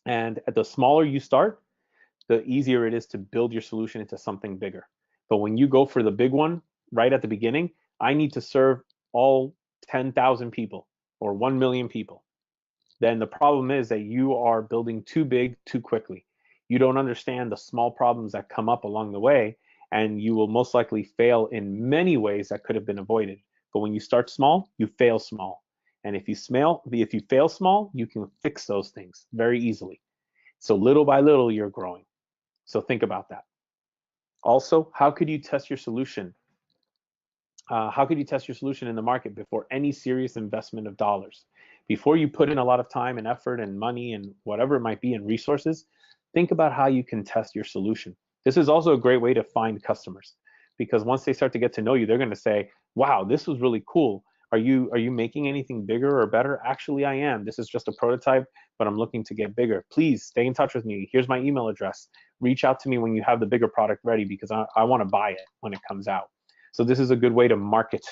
And the smaller you start, the easier it is to build your solution into something bigger. But when you go for the big one right at the beginning, I need to serve all 10,000 people or 1 million people. Then the problem is that you are building too big too quickly. You don't understand the small problems that come up along the way, and you will most likely fail in many ways that could have been avoided. But when you start small, you fail small. And if you fail small, you can fix those things very easily. So little by little, you're growing. So think about that. Also, how could you test your solution How could you test your solution in the market before any serious investment of dollars? Before you put in a lot of time and effort and money and whatever it might be and resources, think about how you can test your solution. This is also a great way to find customers, because once they start to get to know you, they're going to say, wow, this was really cool. Are you making anything bigger or better? Actually, I am. This is just a prototype, but I'm looking to get bigger. Please stay in touch with me. Here's my email address. Reach out to me when you have the bigger product ready, because I want to buy it when it comes out. So this is a good way to market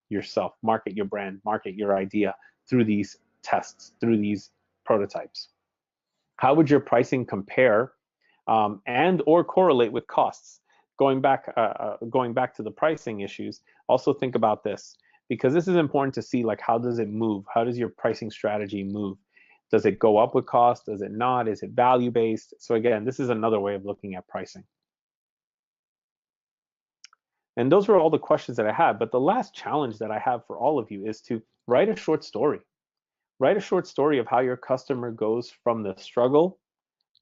yourself, market your brand, market your idea through these tests, through these prototypes. How would your pricing compare and or correlate with costs? Going back to the pricing issues, also think about this, because this is important to see, like, how does it move? How does your pricing strategy move? Does it go up with cost? Does it not? Is it value based? So again, this is another way of looking at pricing. And those were all the questions that I had. But the last challenge that I have for all of you is to write a short story. Write a short story of how your customer goes from the struggle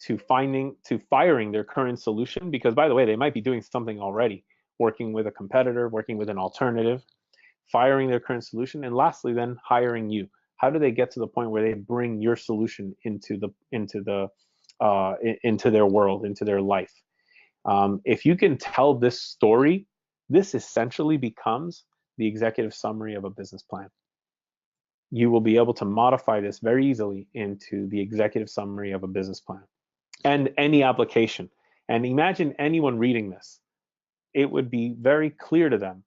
to firing their current solution, because by the way, they might be doing something already, working with a competitor, working with an alternative, firing their current solution, and lastly then hiring you. How do they get to the point where they bring your solution into their world, into their life? If you can tell this story, this essentially becomes the executive summary of a business plan. You will be able to modify this very easily into the executive summary of a business plan and any application. And imagine anyone reading this. It would be very clear to them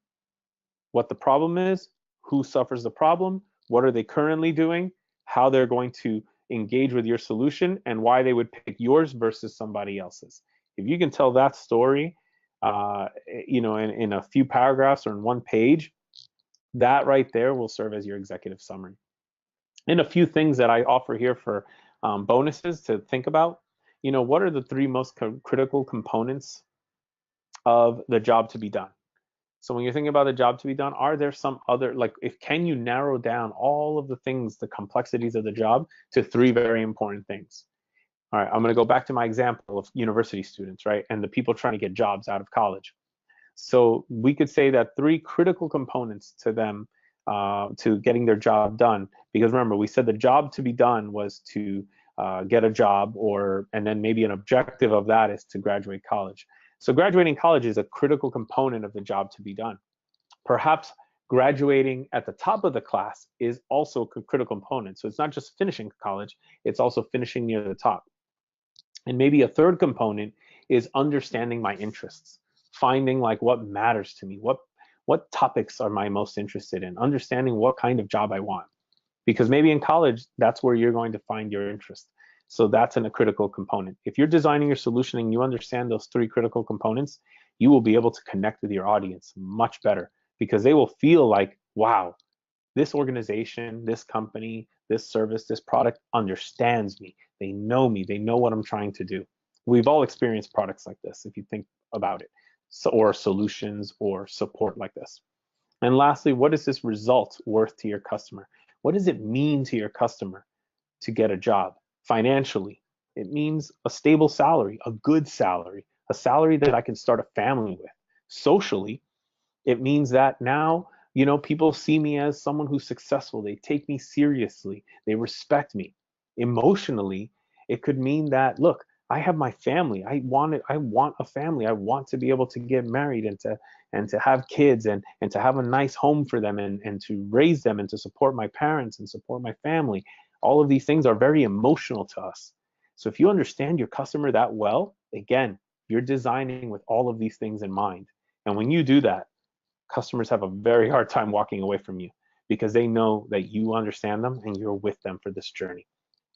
what the problem is, who suffers the problem, what are they currently doing, how they're going to engage with your solution, and why they would pick yours versus somebody else's. If you can tell that story, in a few paragraphs or in one page, that right there will serve as your executive summary. And a few things that I offer here for bonuses to think about. What are the three most critical components of the job to be done? So when you're thinking about the job to be done, are there some other, can you narrow down all of the things, the complexities of the job to three very important things? All right, I'm going to go back to my example of university students, right? And the people trying to get jobs out of college. So we could say that three critical components to them, to getting their job done, because remember, we said the job to be done was to get a job, and then maybe an objective of that is to graduate college. So graduating college is a critical component of the job to be done. Perhaps graduating at the top of the class is also a critical component. So it's not just finishing college, it's also finishing near the top. And maybe a third component is understanding my interests, finding what matters to me, what topics are my most interested in, understanding what kind of job I want. Because maybe in college, that's where you're going to find your interest. So that's a critical component. If you're designing your solution and you understand those three critical components, you will be able to connect with your audience much better, because they will feel like, wow, this organization, this company, this service, this product understands me. They know me. They know what I'm trying to do. We've all experienced products like this, if you think about it, or solutions or support like this. And lastly, what is this result worth to your customer? What does it mean to your customer to get a job? Financially, it means a stable salary, a good salary, a salary that I can start a family with. Socially, it means that now, people see me as someone who's successful. They take me seriously. They respect me. Emotionally, it could mean that, look, I have my family. I want a family. I want to be able to get married and to have kids and to have a nice home for them and to raise them and to support my parents and support my family. All of these things are very emotional to us. So if you understand your customer that well, again, you're designing with all of these things in mind. And when you do that, customers have a very hard time walking away from you, because they know that you understand them and you're with them for this journey.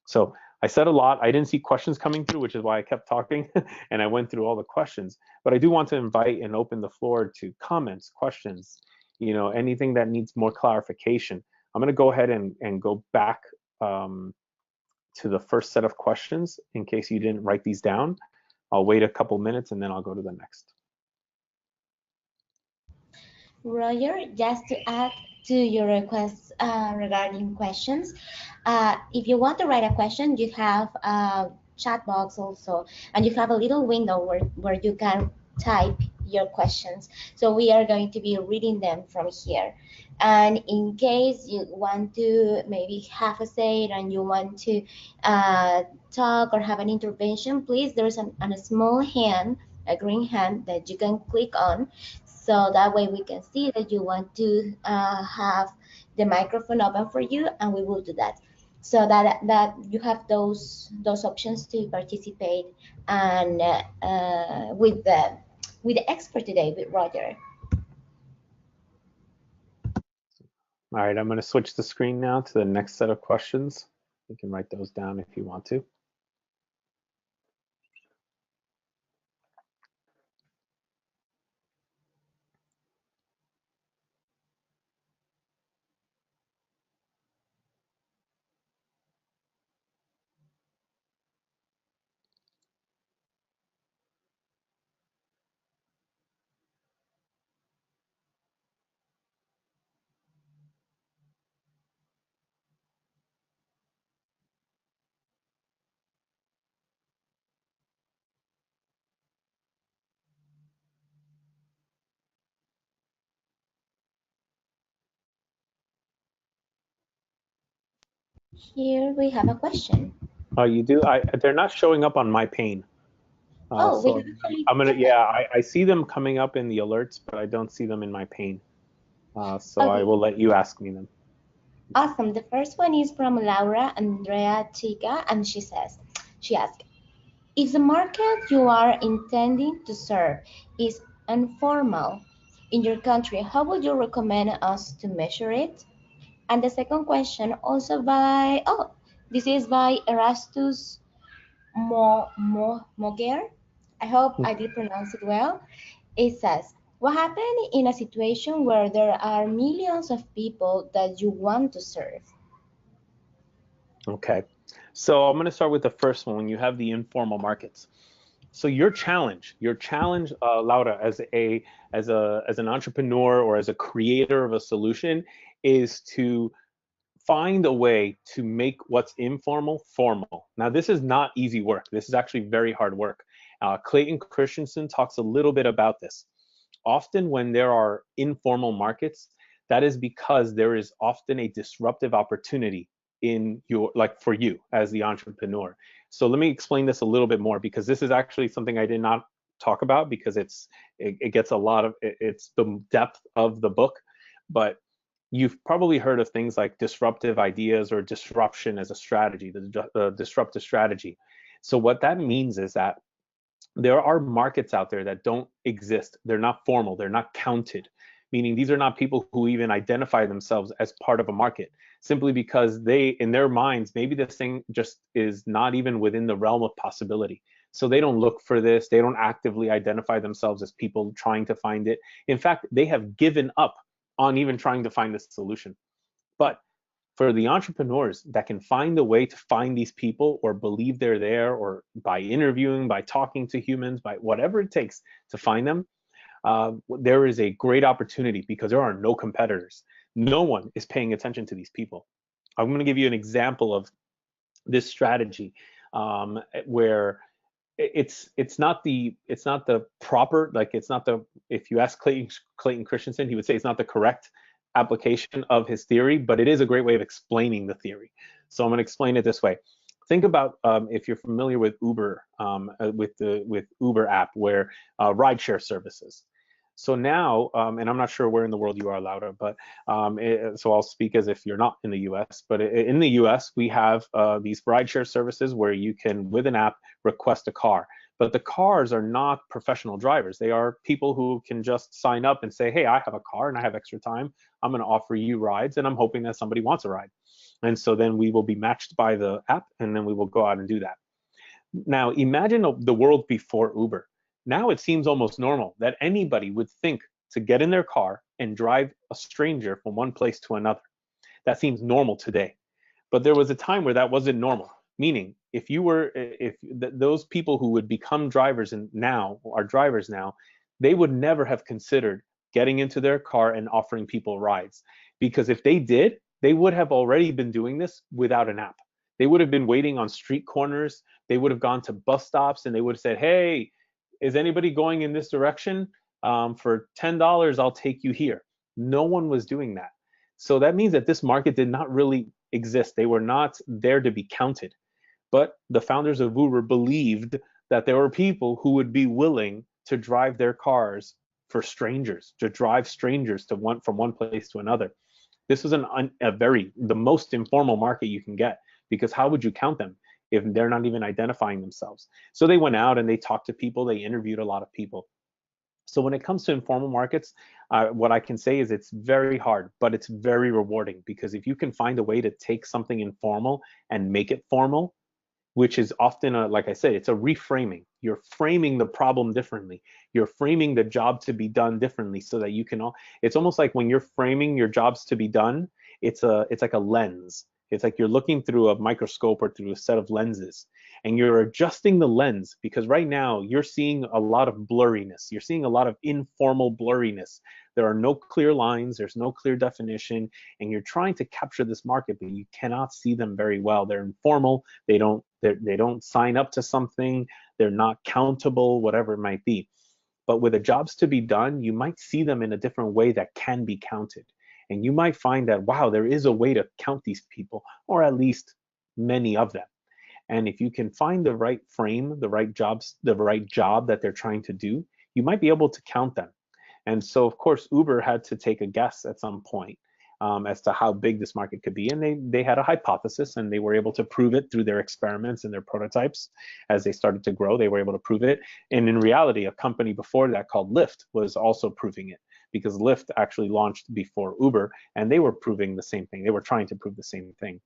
So I said a lot. I didn't see questions coming through, which is why I kept talking and I went through all the questions. But I do want to invite and open the floor to comments, questions, anything that needs more clarification. I'm going to go ahead and go back to the first set of questions in case you didn't write these down. I'll wait a couple minutes and then I'll go to the next. Roger, just to add to your requests regarding questions, if you want to write a question, you have a chat box also, and you have a little window where you can type your questions. So we are going to be reading them from here. And in case you want to maybe have a say and you want to talk or have an intervention, please, there's a small hand, a green hand that you can click on. So that way we can see that you want to have the microphone open for you, and we will do that. So that you have those options to participate and with the expert today, with Roger. All right, I'm going to switch the screen now to the next set of questions. You can write those down if you want to. Here we have a question. Oh, you do? They're not showing up on my pane. Oh, we So can actually I'm gonna, check that. yeah, I see them coming up in the alerts, but I don't see them in my pane. So I Okay, will let you ask me them. awesome. The first one is from Laura Andrea Chica, and she asked, if the market you are intending to serve is informal in your country, how would you recommend us to measure it? And the second question also by, oh, this is by Erastus Moger. I hope I did pronounce it well. It says, what happened in a situation where there are millions of people that you want to serve? Okay. So I'm going to start with the first one when you have the informal markets. So your challenge, Laura, as an entrepreneur or as a creator of a solution, is to find a way to make what's informal formal. Now, this is not easy work. This is actually very hard work. Clayton Christensen talks a little bit about this. Often, when there are informal markets, that is because there is often a disruptive opportunity in your, like for you as the entrepreneur. So let me explain this a little bit more, because this is actually something I did not talk about, because it gets a lot of it's the depth of the book. But you've probably heard of things like disruptive ideas or disruption as a strategy, the disruptive strategy. So what that means is that there are markets out there that don't exist. They're not formal, they're not counted, meaning these are not people who even identify themselves as part of a market, simply because they, in their minds, maybe this thing just is not even within the realm of possibility. So they don't look for this, they don't actively identify themselves as people trying to find it. In fact, they have given up on even trying to find this solution. But for the entrepreneurs that can find a way to find these people, or believe they're there, or by interviewing, by talking to humans, by whatever it takes to find them, there is a great opportunity, because there are no competitors. No one is paying attention to these people. I'm going to give you an example of this strategy, where it's not the proper, like it's not the, if you ask Clayton Christensen, he would say it's not the correct application of his theory, but it is a great way of explaining the theory. So I'm going to explain it this way. Think about, if you're familiar with Uber, with Uber app, where rideshare services. So now, and I'm not sure where in the world you are, Laura, but so I'll speak as if you're not in the US. But in the US, we have these rideshare services where you can, with an app, request a car. But the cars are not professional drivers. They are people who can just sign up and say, hey, I have a car and I have extra time. I'm going to offer you rides, and I'm hoping that somebody wants a ride. And so then we will be matched by the app, and then we will go out and do that. Now, imagine the world before Uber. Now it seems almost normal that anybody would think to get in their car and drive a stranger from one place to another. That seems normal today. But there was a time where that wasn't normal. Meaning, those people who would become drivers and now are drivers now, they would never have considered getting into their car and offering people rides. Because if they did, they would have already been doing this without an app. They would have been waiting on street corners. They would have gone to bus stops and they would have said, hey, is anybody going in this direction? For $10, I'll take you here. No one was doing that. So that means that this market did not really exist. They were not there to be counted. But the founders of Uber believed that there were people who would be willing to drive their cars for strangers, to drive strangers to from one place to another. This was the most informal market you can get, because how would you count them if they're not even identifying themselves? So they went out and they talked to people, they interviewed a lot of people. So when it comes to informal markets, what I can say is it's very hard, but it's very rewarding, because if you can find a way to take something informal and make it formal, which is often, like I said, it's a reframing. You're framing the problem differently. You're framing the job to be done differently, so that you can it's almost like when you're framing your jobs to be done, it's like a lens. It's like you're looking through a microscope or through a set of lenses, and you're adjusting the lens, because right now you're seeing a lot of blurriness. You're seeing a lot of informal blurriness. There are no clear lines, there's no clear definition, and you're trying to capture this market, but you cannot see them very well. They're informal, they don't sign up to something, they're not countable, whatever it might be. But with the jobs to be done, you might see them in a different way that can be counted. And you might find that, wow, there is a way to count these people, or at least many of them. And if you can find the right frame, the right jobs, the right job that they're trying to do, you might be able to count them. And so, of course, Uber had to take a guess at some point as to how big this market could be. And they had a hypothesis, and they were able to prove it through their experiments and their prototypes. As they started to grow, they were able to prove it. And in reality, a company before that called Lyft was also proving it, because Lyft actually launched before Uber, and they were proving the same thing. They were trying to prove the same thing.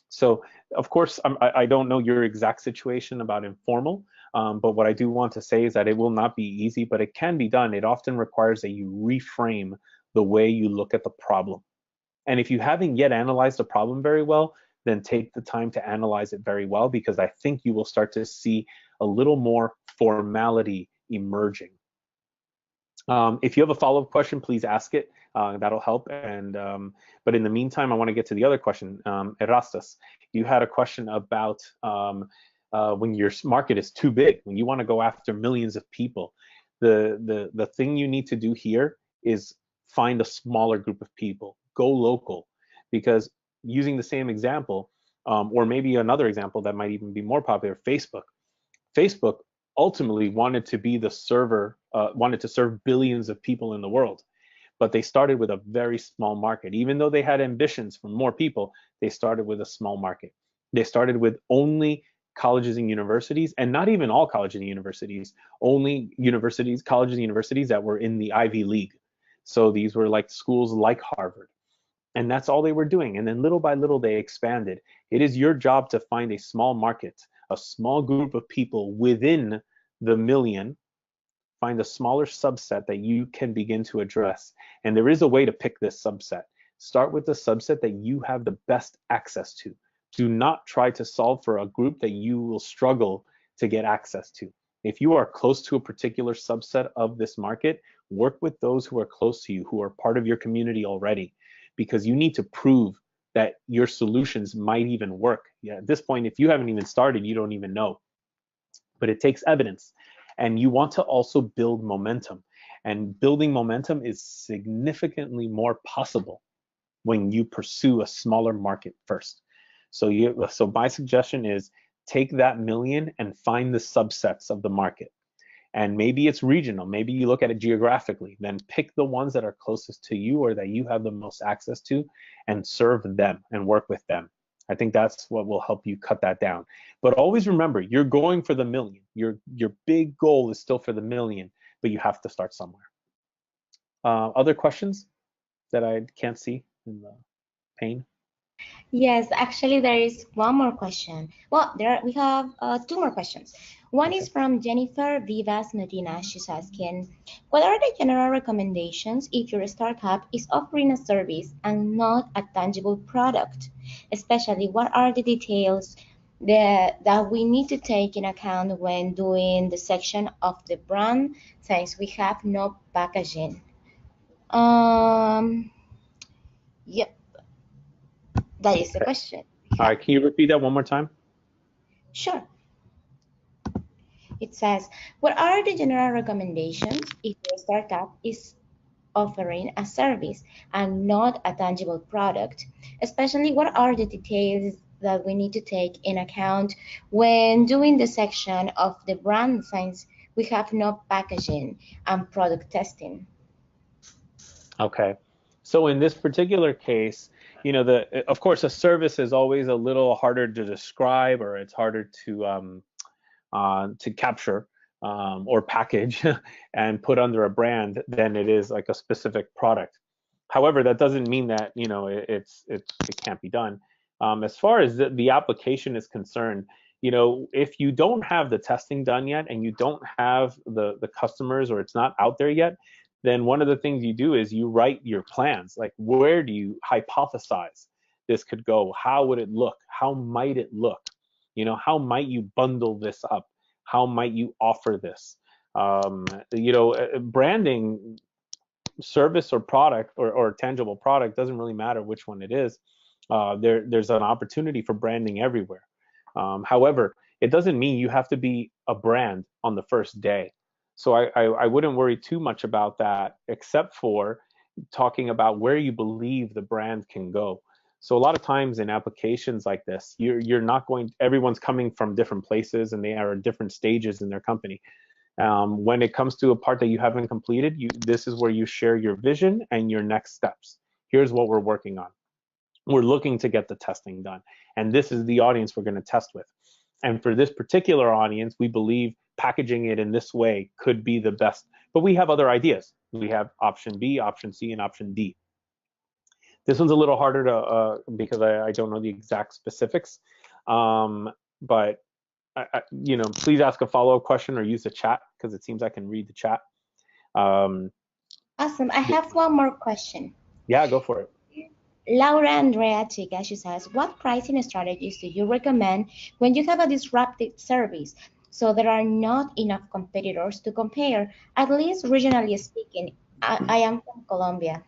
So, of course, I don't know your exact situation about informal, but what I do want to say is that it will not be easy, but it can be done. It often requires that you reframe the way you look at the problem. And if you haven't yet analyzed the problem very well, then take the time to analyze it very well, because I think you will start to see a little more formality emerging. If you have a follow-up question, please ask it. That'll help. But in the meantime, I want to get to the other question. Erastus, you had a question about when your market is too big, when you want to go after millions of people. The thing you need to do here is find a smaller group of people. Go local, because using the same example, or maybe another example that might even be more popular, Facebook. Facebook ultimately wanted to be the server, wanted to serve billions of people in the world, but they started with a very small market. Even though they had ambitions for more people, they started with a small market. They started with only colleges and universities, and not even all colleges and universities, only universities, colleges and universities that were in the Ivy League. So these were like schools like Harvard. And that's all they were doing. And then little by little, they expanded. It is your job to find a small market, a small group of people within the million, find a smaller subset that you can begin to address. And there is a way to pick this subset. Start with the subset that you have the best access to. Do not try to solve for a group that you will struggle to get access to. If you are close to a particular subset of this market, work with those who are close to you, who are part of your community already, because you need to prove that your solutions might even work. Yeah, at this point, if you haven't even started, you don't even know. But it takes evidence. And you want to also build momentum. And building momentum is significantly more possible when you pursue a smaller market first. So my suggestion is take that million and find the subsets of the market. And maybe it's regional, maybe you look at it geographically, then pick the ones that are closest to you or that you have the most access to, and serve them and work with them. I think that's what will help you cut that down. But always remember, you're going for the million. Your big goal is still for the million, but you have to start somewhere. Other questions that I can't see in the pane? Yes, actually, there is one more question. Well, we have two more questions. One is from Jennifer Vivas Medina. She's asking, what are the general recommendations if your startup is offering a service and not a tangible product? Especially, what are the details that we need to take in account when doing the section of the brand, since we have no packaging? Yep. That is the question. All right, can you repeat that one more time? Sure. It says, what are the general recommendations if your startup is offering a service and not a tangible product? Especially, what are the details that we need to take in account when doing the section of the brand since we have no packaging and product testing? Okay. So in this particular case, of course, a service is always a little harder to describe, or it's harder to capture or package and put under a brand than it is like a specific product. However, that doesn't mean that it can't be done. As far as the application is concerned, if you don't have the testing done yet and you don't have the customers, or it's not out there yet, then one of the things you do is you write your plans. Like, where do you hypothesize this could go? How would it look? How might it look? How might you bundle this up? How might you offer this? Branding, service or product, or tangible product, doesn't really matter which one it is. There's an opportunity for branding everywhere. However, it doesn't mean you have to be a brand on the first day. So I wouldn't worry too much about that, except for talking about where you believe the brand can go. So a lot of times in applications like this, you're not going. Everyone's coming from different places, and they are at different stages in their company. When it comes to a part that you haven't completed, this is where you share your vision and your next steps. Here's what we're working on. We're looking to get the testing done, and this is the audience we're going to test with. And for this particular audience, we believe packaging it in this way could be the best. But we have other ideas. We have option B, option C, and option D. This one's a little harder to because I don't know the exact specifics. But please ask a follow-up question or use the chat, because it seems I can read the chat. Awesome. I have one more question. Yeah, go for it. Laura Andrea Chica, she says, what pricing strategies do you recommend when you have a disruptive service so there are not enough competitors to compare, at least regionally speaking? I am from Colombia.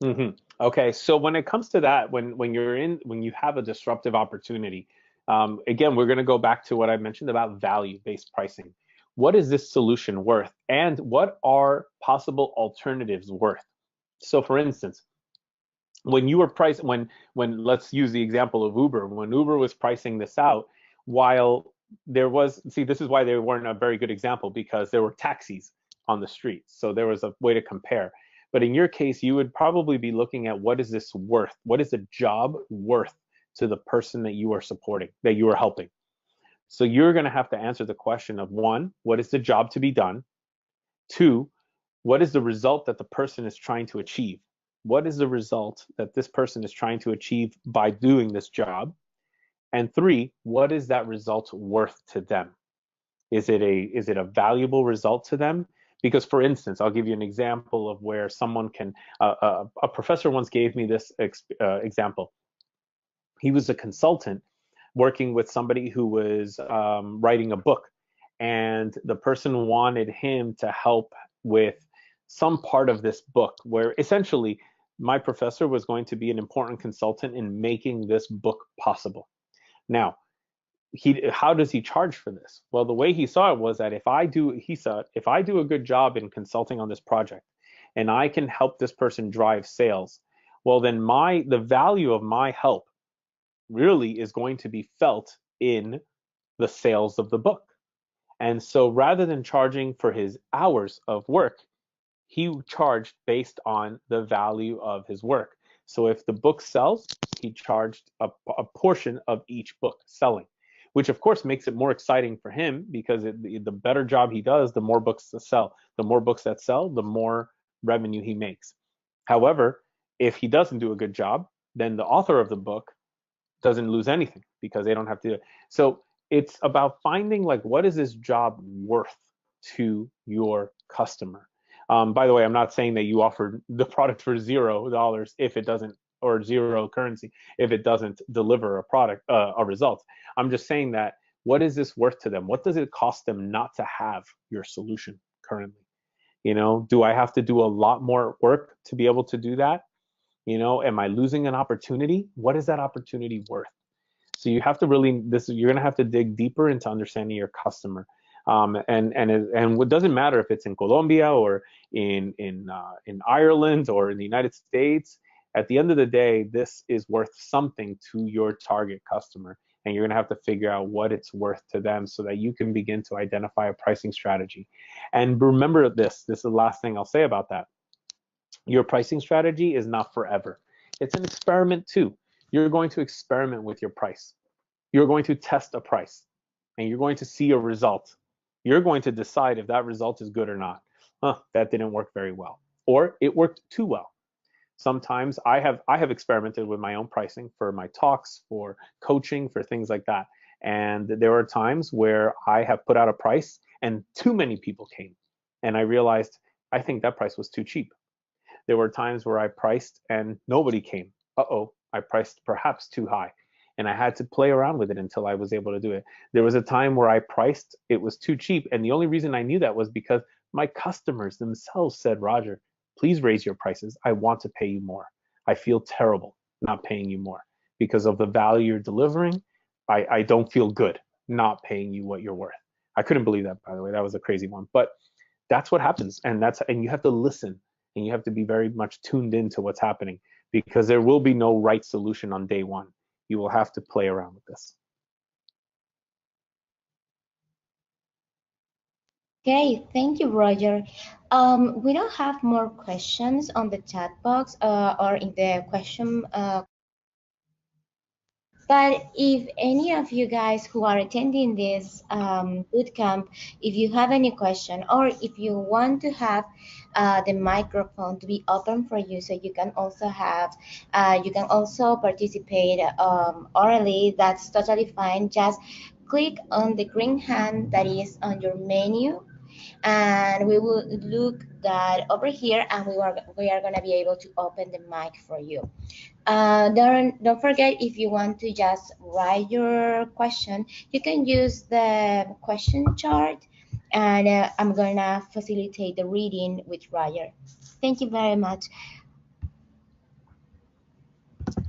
Mm-hmm. Okay, so when it comes to that, when you have a disruptive opportunity, again, we're going to go back to what I mentioned about value-based pricing. What is this solution worth, and what are possible alternatives worth? So, for instance, when you were pricing, when let's use the example of Uber. When Uber was pricing this out, while there was, this is why they weren't a very good example, because there were taxis on the streets, so there was a way to compare. But in your case, you would probably be looking at, what is this worth? What is the job worth to the person that you are supporting, that you are helping? So you're going to have to answer the question of, one, what is the job to be done? Two, what is the result that the person is trying to achieve? What is the result that this person is trying to achieve by doing this job? And three, what is that result worth to them? Is it a valuable result to them? Because, for instance, I'll give you an example of where someone can, a professor once gave me this example. He was a consultant working with somebody who was writing a book, and the person wanted him to help with some part of this book, where essentially my professor was going to be an important consultant in making this book possible. Now, how does he charge for this? Well, the way he saw it was that if I do a good job in consulting on this project, and I can help this person drive sales, well, then the value of my help really is going to be felt in the sales of the book. And so rather than charging for his hours of work, he charged based on the value of his work. So if the book sells, he charged a portion of each book selling, which of course makes it more exciting for him, because the better job he does, the more books to sell. The more books that sell, the more revenue he makes. However, if he doesn't do a good job, then the author of the book doesn't lose anything, because they don't have to do it. So it's about finding, like, what is this job worth to your customer? By the way, I'm not saying that you offer the product for $0 if it doesn't, or zero currency if it doesn't deliver a result. I'm just saying that, what is this worth to them? What does it cost them not to have your solution currently? Do I have to do a lot more work to be able to do that? Am I losing an opportunity? What is that opportunity worth? So So you have to really, you're going to have to dig deeper into understanding your customer. And what doesn't matter if it's in Colombia or in Ireland or in the United States. At the end of the day, this is worth something to your target customer, and you're going to have to figure out what it's worth to them so that you can begin to identify a pricing strategy. And remember this is the last thing I'll say about that. Your pricing strategy is not forever. It's an experiment too. You're going to experiment with your price. You're going to test a price, and you're going to see a result. You're going to decide if that result is good or not. That didn't work very well, or it worked too well. Sometimes I have experimented with my own pricing for my talks, for coaching, for things like that. And there are times where I have put out a price and too many people came. And I realized I think that price was too cheap. There were times where I priced and nobody came. Uh-oh, I priced perhaps too high. And I had to play around with it until I was able to do it. There was a time where I priced, it was too cheap. And the only reason I knew that was because my customers themselves said, Roger, please raise your prices. I want to pay you more. I feel terrible not paying you more because of the value you're delivering. I don't feel good not paying you what you're worth. I couldn't believe that, by the way. That was a crazy one. But that's what happens. And you have to listen, and you have to be very much tuned into what's happening, because there will be no right solution on day one. You will have to play around with this. Okay, thank you, Roger. We don't have more questions on the chat box or in the question. But if any of you guys who are attending this bootcamp, if you have any question, or if you want to have the microphone to be open for you, so you can also participate orally, that's totally fine. Just click on the green hand that is on your menu, and we will look that over here, and we are going to be able to open the mic for you. Don't forget, if you want to just write your question, you can use the question chart, and I'm going to facilitate the reading with Roger. Thank you very much.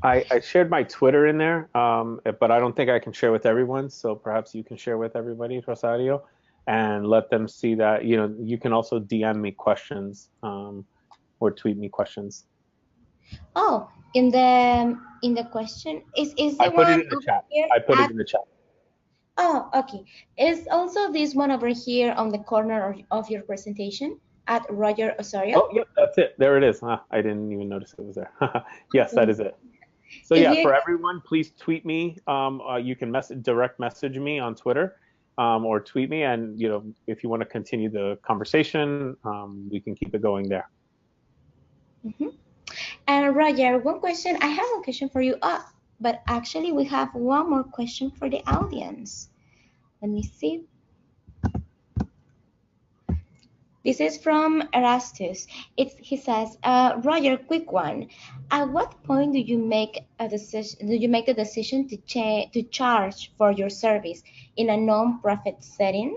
I shared my Twitter in there, but I don't think I can share with everyone. So perhaps you can share with everybody, Rosario, and let them see that, you can also DM me questions or tweet me questions. Oh, in the question is the I put one it in the chat. here I put it in the chat. Oh, okay. Is also this one over here on the corner of your presentation at Roger Osorio? Oh, yep, that's it. There it is. I didn't even notice it was there. Yes, that is it. So If yeah, you for everyone, please tweet me. You can direct message me on Twitter, or tweet me, and if you want to continue the conversation, we can keep it going there. And Roger, one question. I have a question for you. But actually, we have one more question for the audience. Let me see. This is from Erastus. He says, Roger, quick one. At what point do you make a decision? Do you make the decision to charge for your service in a non-profit setting?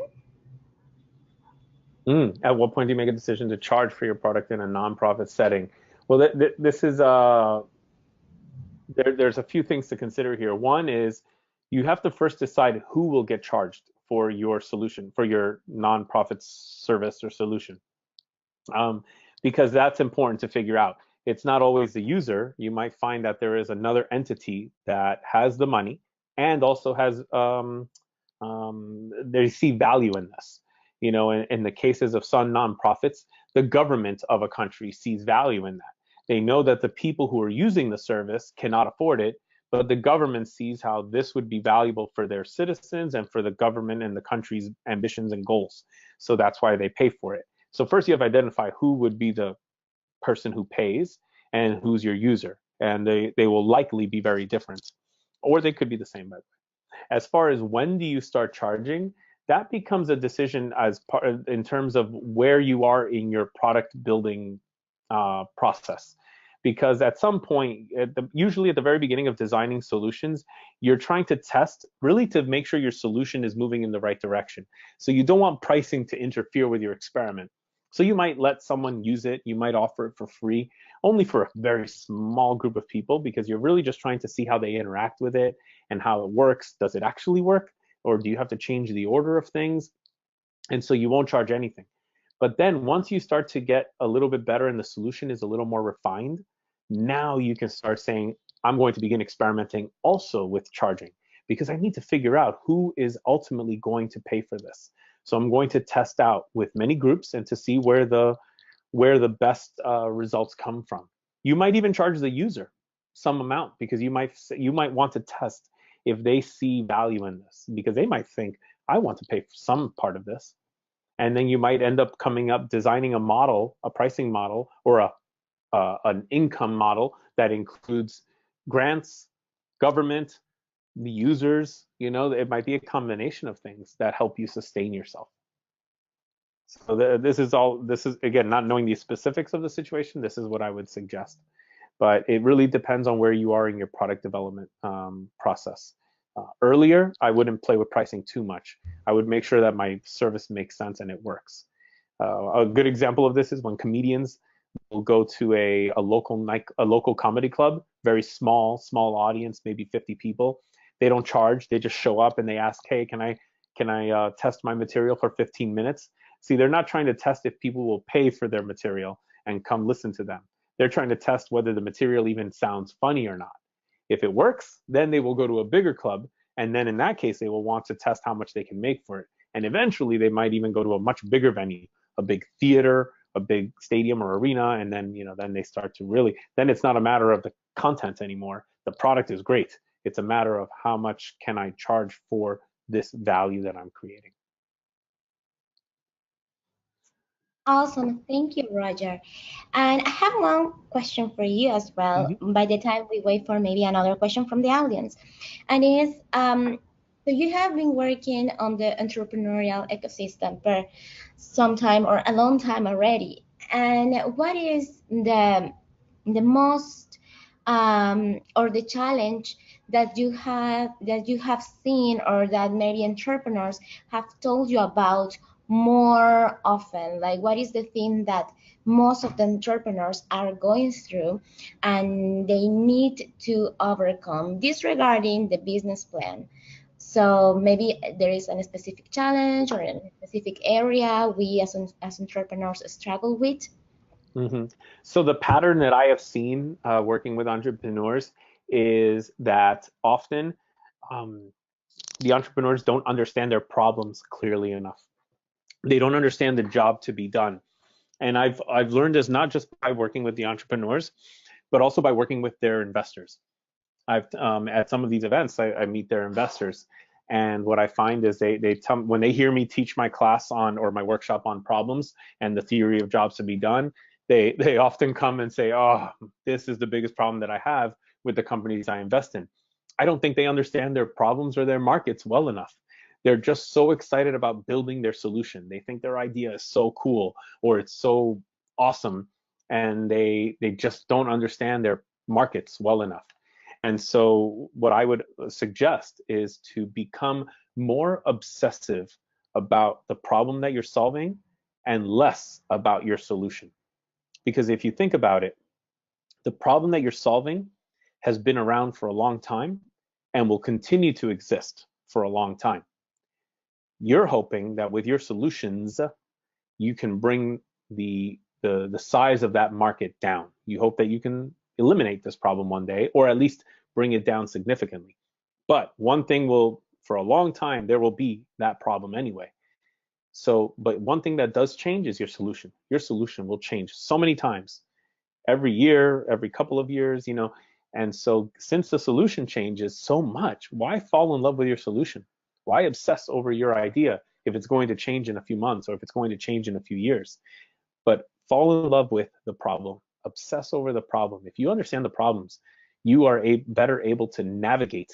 At what point do you make a decision to charge for your product in a non-profit setting? Well, this is there's a few things to consider here. One is you have to first decide who will get charged for your solution, for your nonprofit service or solution, because that's important to figure out. It's not always the user. You might find that there is another entity that has the money and also has they see value in this. In the cases of some nonprofits, the government of a country sees value in that. They know that the people who are using the service cannot afford it, but the government sees how this would be valuable for their citizens and for the government and the country's ambitions and goals. So that's why they pay for it. So first you have to identify who would be the person who pays and who's your user. And they will likely be very different, or they could be the same, by the way. As far as when do you start charging, that becomes a decision in terms of where you are in your product building process. Because at some point, usually at the very beginning of designing solutions, you're trying to test really to make sure your solution is moving in the right direction. So you don't want pricing to interfere with your experiment. So you might let someone use it, you might offer it for free, only for a very small group of people, because you're really just trying to see how they interact with it and how it works. Does it actually work? Or do you have to change the order of things? And so you won't charge anything. But then once you start to get a little bit better and the solution is a little more refined, now you can start saying, I'm going to begin experimenting also with charging, because I need to figure out who is ultimately going to pay for this. So I'm going to test out with many groups and to see where the best results come from. You might even charge the user some amount, because you might want to test if they see value in this, because they might think, I want to pay for some part of this. And then you might end up designing a model, a pricing model, or an income model that includes grants, government, the users. It might be a combination of things that help you sustain yourself. So this is again, not knowing the specifics of the situation, this is what I would suggest. But it really depends on where you are in your product development process. Earlier, I wouldn't play with pricing too much. I would make sure that my service makes sense and it works. A good example of this is when comedians will go to a local comedy club, very small audience, maybe 50 people. They don't charge. They just show up and they ask, hey, can I test my material for 15 minutes? See, they're not trying to test if people will pay for their material and come listen to them. They're trying to test whether the material even sounds funny or not. If it works, then they will go to a bigger club, and then in that case, they will want to test how much they can make for it. And eventually, they might even go to a much bigger venue, a big theater, a big stadium or arena, and then then they start to really. Then it's not a matter of the content anymore. The product is great. It's a matter of how much can I charge for this value that I'm creating. Awesome. Thank you, Roger. And I have one question for you as well, Mm-hmm. by the time we wait for maybe another question from the audience. And is so you have been working on the entrepreneurial ecosystem for some time or a long time already. And what is the most or the challenge that you have seen, or that maybe entrepreneurs have told you about more often? Like, what is the thing that most of the entrepreneurs are going through and they need to overcome, disregarding the business plan? So maybe there is a specific challenge or a specific area we as entrepreneurs struggle with. Mm-hmm. So the pattern that I have seen working with entrepreneurs is that often um, the entrepreneurs don't understand their problems clearly enough. They don't understand the job to be done. And I've learned this not just by working with the entrepreneurs, but also by working with their investors. I've at some of these events, I meet their investors, and what I find is they tell, when they hear me teach my class on, or my workshop on problems and the theory of jobs to be done, they often come and say, oh, this is the biggest problem that I have with the companies I invest in. I don't think they understand their problems or their markets well enough. They're just so excited about building their solution. They think their idea is so cool or it's so awesome, and they just don't understand their markets well enough. And so what I would suggest is to become more obsessive about the problem that you're solving and less about your solution. Because if you think about it, the problem that you're solving has been around for a long time and will continue to exist for a long time. You're hoping that with your solutions, you can bring the size of that market down. You hope that you can eliminate this problem one day, or at least bring it down significantly. But one thing will, for a long time, there will be that problem anyway. So, but one thing that does change is your solution. Your solution will change so many times, every year, every couple of years, And so since the solution changes so much, why fall in love with your solution? Why obsess over your idea if it's going to change in a few months or if it's going to change in a few years? But fall in love with the problem, obsess over the problem. If you understand the problems, you are better able to navigate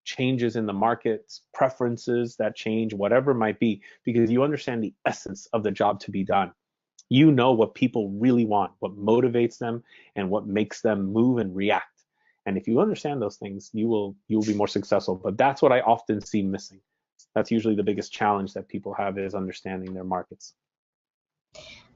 changes in the markets, preferences that change, whatever it might be, because you understand the essence of the job to be done. You know what people really want, what motivates them, and what makes them move and react. And if you understand those things, you will be more successful. But that's what I often see missing. That's usually the biggest challenge that people have, is understanding their markets.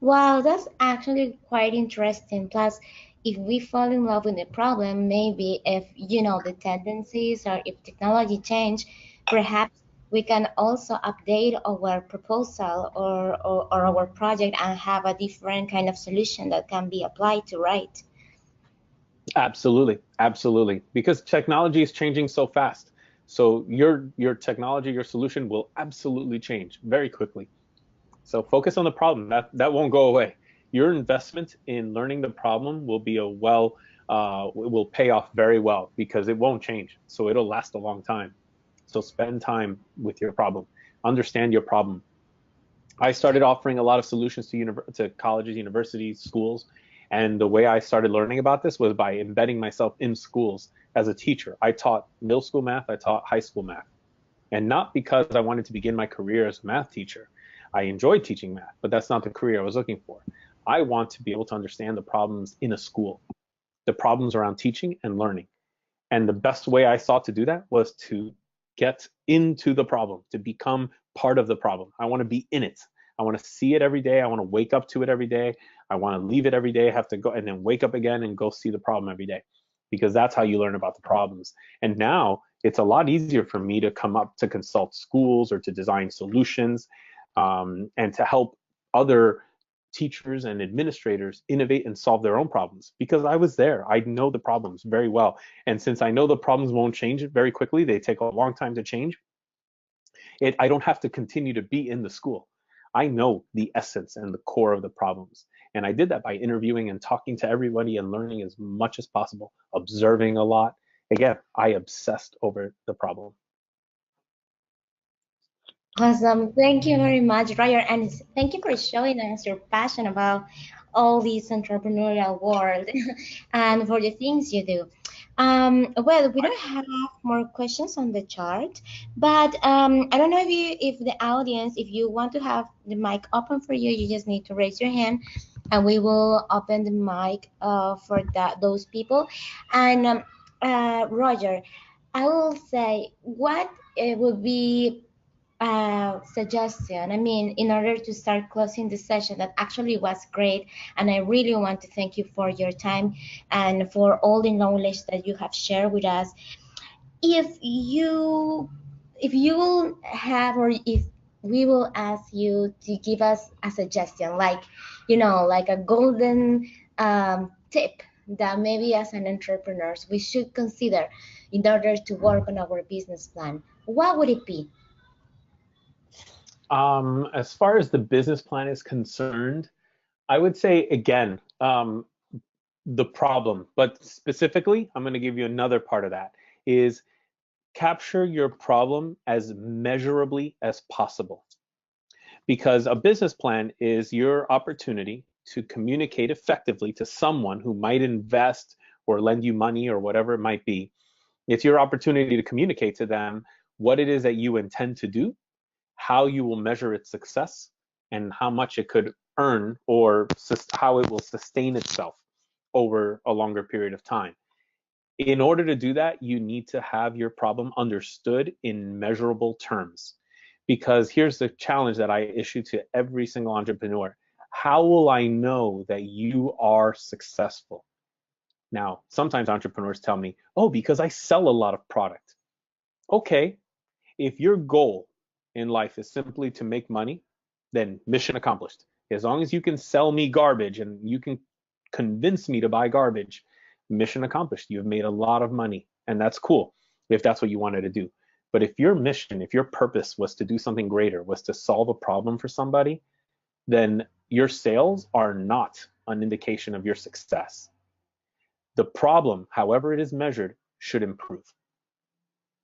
Wow, that's actually quite interesting. Plus, if we fall in love with the problem, maybe if the tendencies or if technology change, perhaps we can also update our proposal or our project and have a different kind of solution that can be applied to, right? Absolutely, absolutely. Because technology is changing so fast. So your technology, your solution will absolutely change very quickly. So focus on the problem. That won't go away. Your investment in learning the problem will be will pay off very well because it won't change. So it'll last a long time. So spend time with your problem. Understand your problem. I started offering a lot of solutions to colleges, universities, schools, and the way I started learning about this was by embedding myself in schools as a teacher. I taught middle school math, I taught high school math, and not because I wanted to begin my career as a math teacher. I enjoyed teaching math, but that's not the career I was looking for. I want to be able to understand the problems in a school, the problems around teaching and learning. And the best way I saw to do that was to get into the problem, to become part of the problem. I want to be in it. I want to see it every day. I want to wake up to it every day. I want to leave it every day, have to go and then wake up again and go see the problem every day because that's how you learn about the problems. And now it's a lot easier for me to come up to consult schools or to design solutions and to help other teachers and administrators innovate and solve their own problems because I was there. I know the problems very well. And since I know the problems won't change very quickly, they take a long time to change. I don't have to continue to be in the school. I know the essence and the core of the problems. And I did that by interviewing and talking to everybody and learning as much as possible, observing a lot. Again, I obsessed over the problem. Awesome. Thank you very much, Roger. And thank you for showing us your passion about all this entrepreneurial world and for the things you do. Well, we don't have more questions on the chart, but I don't know if the audience, if you want to have the mic open for you, you just need to raise your hand and we will open the mic for those people. And Roger, I will say what would be suggestion. I mean, in order to start closing the session, that actually was great. And I really want to thank you for your time and for all the knowledge that you have shared with us. If you, if you will have, or if we will ask you to give us a suggestion, like, like a golden tip that maybe as an entrepreneurs we should consider in order to work on our business plan, what would it be? As far as the business plan is concerned, I would say again, the problem, but specifically, I'm going to give you another part of that is capture your problem as measurably as possible. Because a business plan is your opportunity to communicate effectively to someone who might invest or lend you money or whatever it might be. It's your opportunity to communicate to them what it is that you intend to do, how you will measure its success, and how much it could earn or how it will sustain itself over a longer period of time. In order to do that, you need to have your problem understood in measurable terms. Because here's the challenge that I issue to every single entrepreneur. How will I know that you are successful? Now, sometimes entrepreneurs tell me, oh, because I sell a lot of product. Okay, if your goal in life is simply to make money, then mission accomplished. As long as you can sell me garbage and you can convince me to buy garbage, mission accomplished. You've made a lot of money, and that's cool if that's what you wanted to do. But if your mission, if your purpose was to do something greater, was to solve a problem for somebody, then your sales are not an indication of your success. The problem, however it is measured, should improve.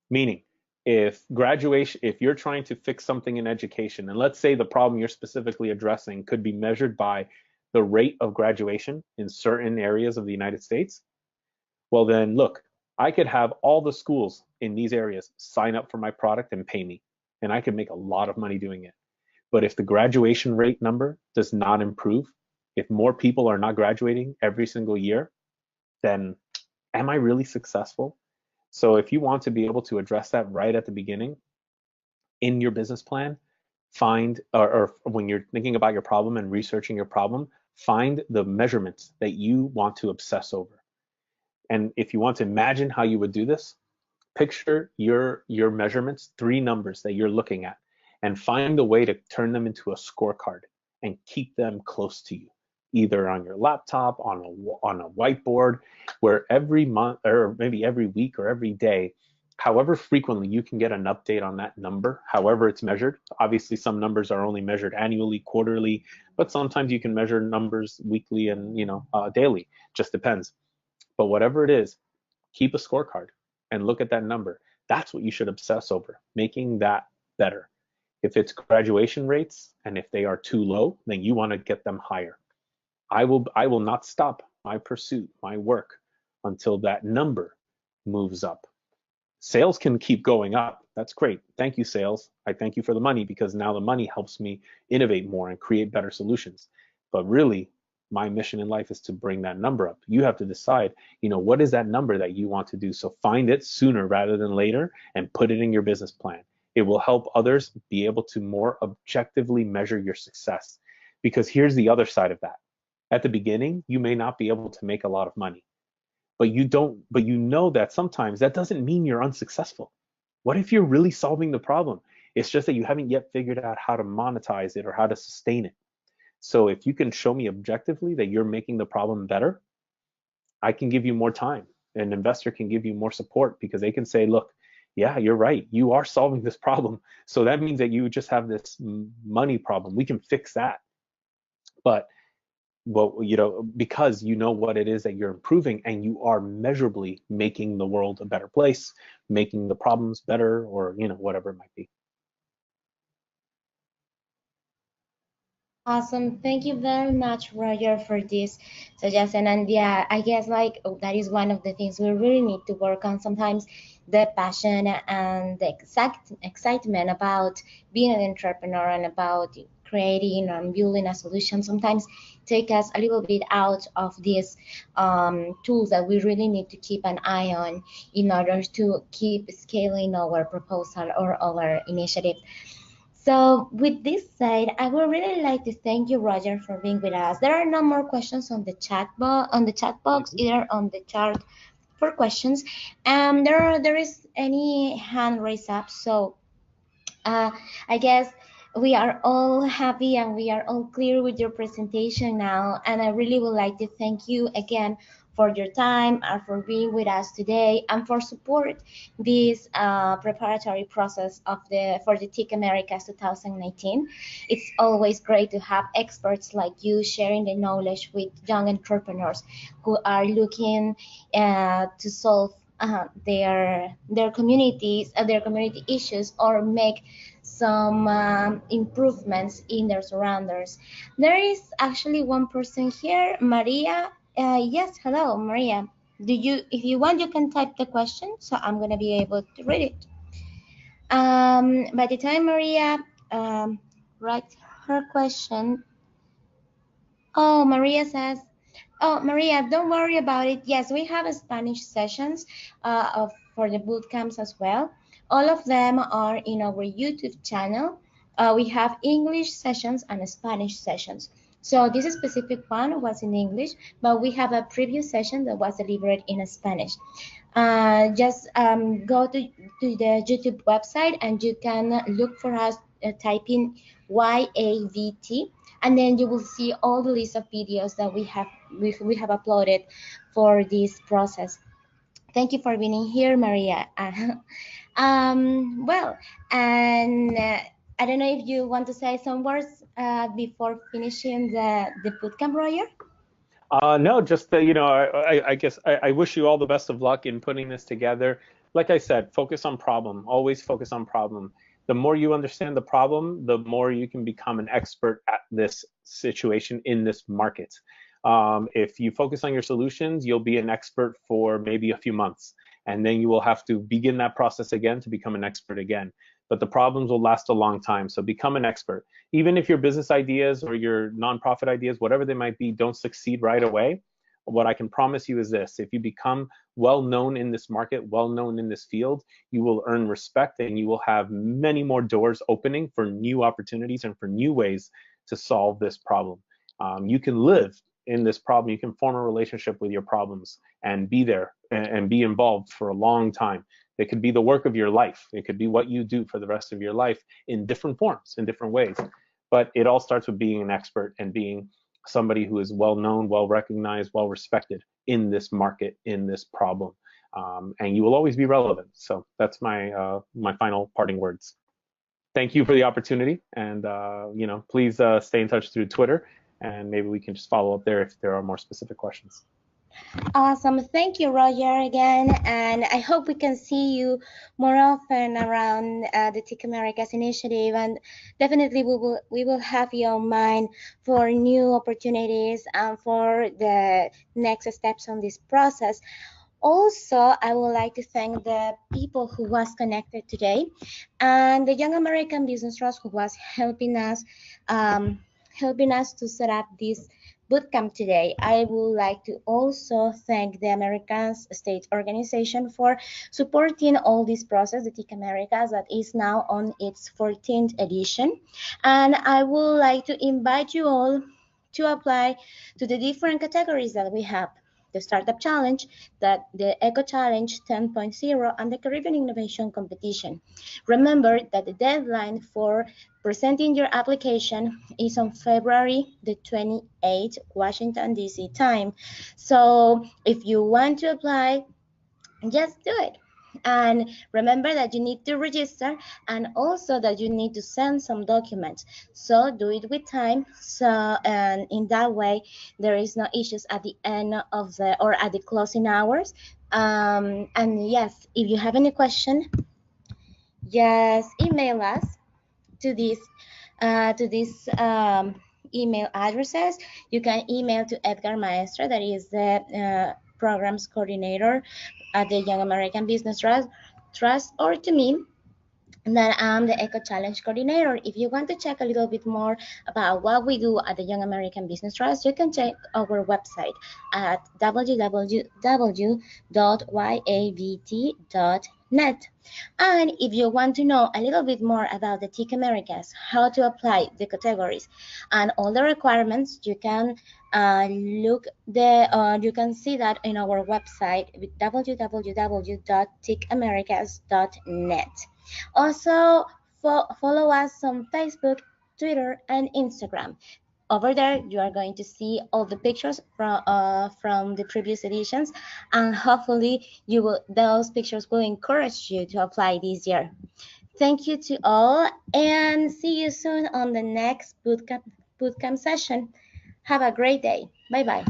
Meaning, if you're trying to fix something in education, and let's say the problem you're specifically addressing could be measured by the rate of graduation in certain areas of the United States, well then look, I could have all the schools in these areas sign up for my product and pay me, and I could make a lot of money doing it. But if the graduation rate number does not improve, if more people are not graduating every single year, then am I really successful? So if you want to be able to address that right at the beginning in your business plan, find, or when you're thinking about your problem and researching your problem, find the measurements that you want to obsess over. And if you want to imagine how you would do this, picture your measurements, 3 numbers that you're looking at, and find a way to turn them into a scorecard and keep them close to you, either on your laptop, on a whiteboard, where every month or maybe every week or every day, however frequently you can get an update on that number, however it's measured. Obviously, some numbers are only measured annually, quarterly, but sometimes you can measure numbers weekly and daily. Just depends. But whatever it is, keep a scorecard and look at that number. That's what you should obsess over, making that better. If it's graduation rates and if they are too low, then you want to get them higher. I will not stop my pursuit, my work, until that number moves up. Sales can keep going up. That's great. Thank you, sales. I thank you for the money, because now the money helps me innovate more and create better solutions. But really, my mission in life is to bring that number up. You have to decide, what is that number that you want to do? So find it sooner rather than later and put it in your business plan. It will help others be able to more objectively measure your success. Because here's the other side of that. At the beginning, you may not be able to make a lot of money, but you know that sometimes that doesn't mean you're unsuccessful. What if you're really solving the problem? It's just that you haven't yet figured out how to monetize it or how to sustain it. So if you can show me objectively that you're making the problem better, I can give you more time. An investor can give you more support, because they can say, look, yeah, you're right. You are solving this problem. So that means that you just have this money problem. We can fix that. But because you know what it is that you're improving, and you are measurably making the world a better place, making the problems better, or whatever it might be. Awesome. Thank you very much, Roger, for this suggestion. And yeah, I guess that is one of the things we really need to work on. Sometimes the passion and the excitement about being an entrepreneur and about creating and building a solution sometimes take us a little bit out of these tools that we really need to keep an eye on in order to keep scaling our proposal or our initiative. So with this said, I would really like to thank you, Roger, for being with us. There are no more questions on the chat box, either on the chart for questions. There is any hand raised up. So I guess we are all happy and we are all clear with your presentation now. And I really would like to thank you again for your time and for being with us today and for support this preparatory process for the TIC Americas 2019. It's always great to have experts like you sharing the knowledge with young entrepreneurs who are looking to solve their community issues or make some improvements in their surroundings. There is actually one person here, Maria. Yes, hello, Maria. If you want, you can type the question, so I'm gonna be able to read it. By the time Maria writes her question, Maria says, "Oh, Maria, don't worry about it. Yes, we have Spanish sessions for the boot camps as well. All of them are in our YouTube channel. We have English sessions and Spanish sessions. So this specific one was in English, but we have a previous session that was delivered in Spanish. Just go to the YouTube website and you can look for us, type in YABT, and then you will see all the list of videos that we have uploaded for this process. Thank you for being here, Maria. Well, and I don't know if you want to say some words before finishing the bootcamp, Roger? No, just I guess I wish you all the best of luck in putting this together. Like I said, focus on problem. Always focus on problem. The more you understand the problem, the more you can become an expert at this situation in this market. If you focus on your solutions, you'll be an expert for maybe a few months, and then you will have to begin that process again to become an expert again. But the problems will last a long time, so become an expert. Even if your business ideas or your nonprofit ideas, whatever they might be, don't succeed right away, what I can promise you is this: if you become well known in this market, well known in this field, you will earn respect, and you will have many more doors opening for new opportunities and for new ways to solve this problem. You can live in this problem. You can form a relationship with your problems and be there and be involved for a long time. It could be the work of your life. It could be what you do for the rest of your life in different forms, in different ways. But it all starts with being an expert and being somebody who is well known, well recognized, well respected in this market, in this problem. And you will always be relevant. So that's my my final parting words. Thank you for the opportunity, and please stay in touch through Twitter, and maybe we can just follow up there if there are more specific questions. Awesome. Thank you, Roger, again. And I hope we can see you more often around the TIC Americas initiative. And definitely we will have you on mind for new opportunities and for the next steps on this process. Also, I would like to thank the people who was connected today and the Young American Business Trust who was helping us to set up this bootcamp today. I would like to also thank the American States Organization for supporting all this process, the TIC Americas, that is now on its 14th edition. And I would like to invite you all to apply to the different categories that we have: the Startup Challenge, the Eco Challenge 10.0, and the Caribbean Innovation Competition. Remember that the deadline for presenting your application is on February the 28th, Washington, D.C. time. So if you want to apply, just do it. And remember that you need to register, and also that you need to send some documents. So do it with time. And in that way, there is no issues at the end of at the closing hours. And yes, if you have any question, just email us to these email addresses. You can email to Edgar Maestra, that is the programs coordinator at the Young American Business Trust, or to me, that I'm the Eco Challenge coordinator. If you want to check a little bit more about what we do at the Young American Business Trust, you can check our website at www.yabt.net. And if you want to know a little bit more about the TIC Americas, how to apply the categories and all the requirements, you can you can see that in our website with www.ticamericas.net. Also, follow us on Facebook, Twitter, and Instagram. Over there, you are going to see all the pictures from the previous editions, and hopefully those pictures will encourage you to apply this year. Thank you to all, and see you soon on the next bootcamp session. Have a great day. Bye-bye.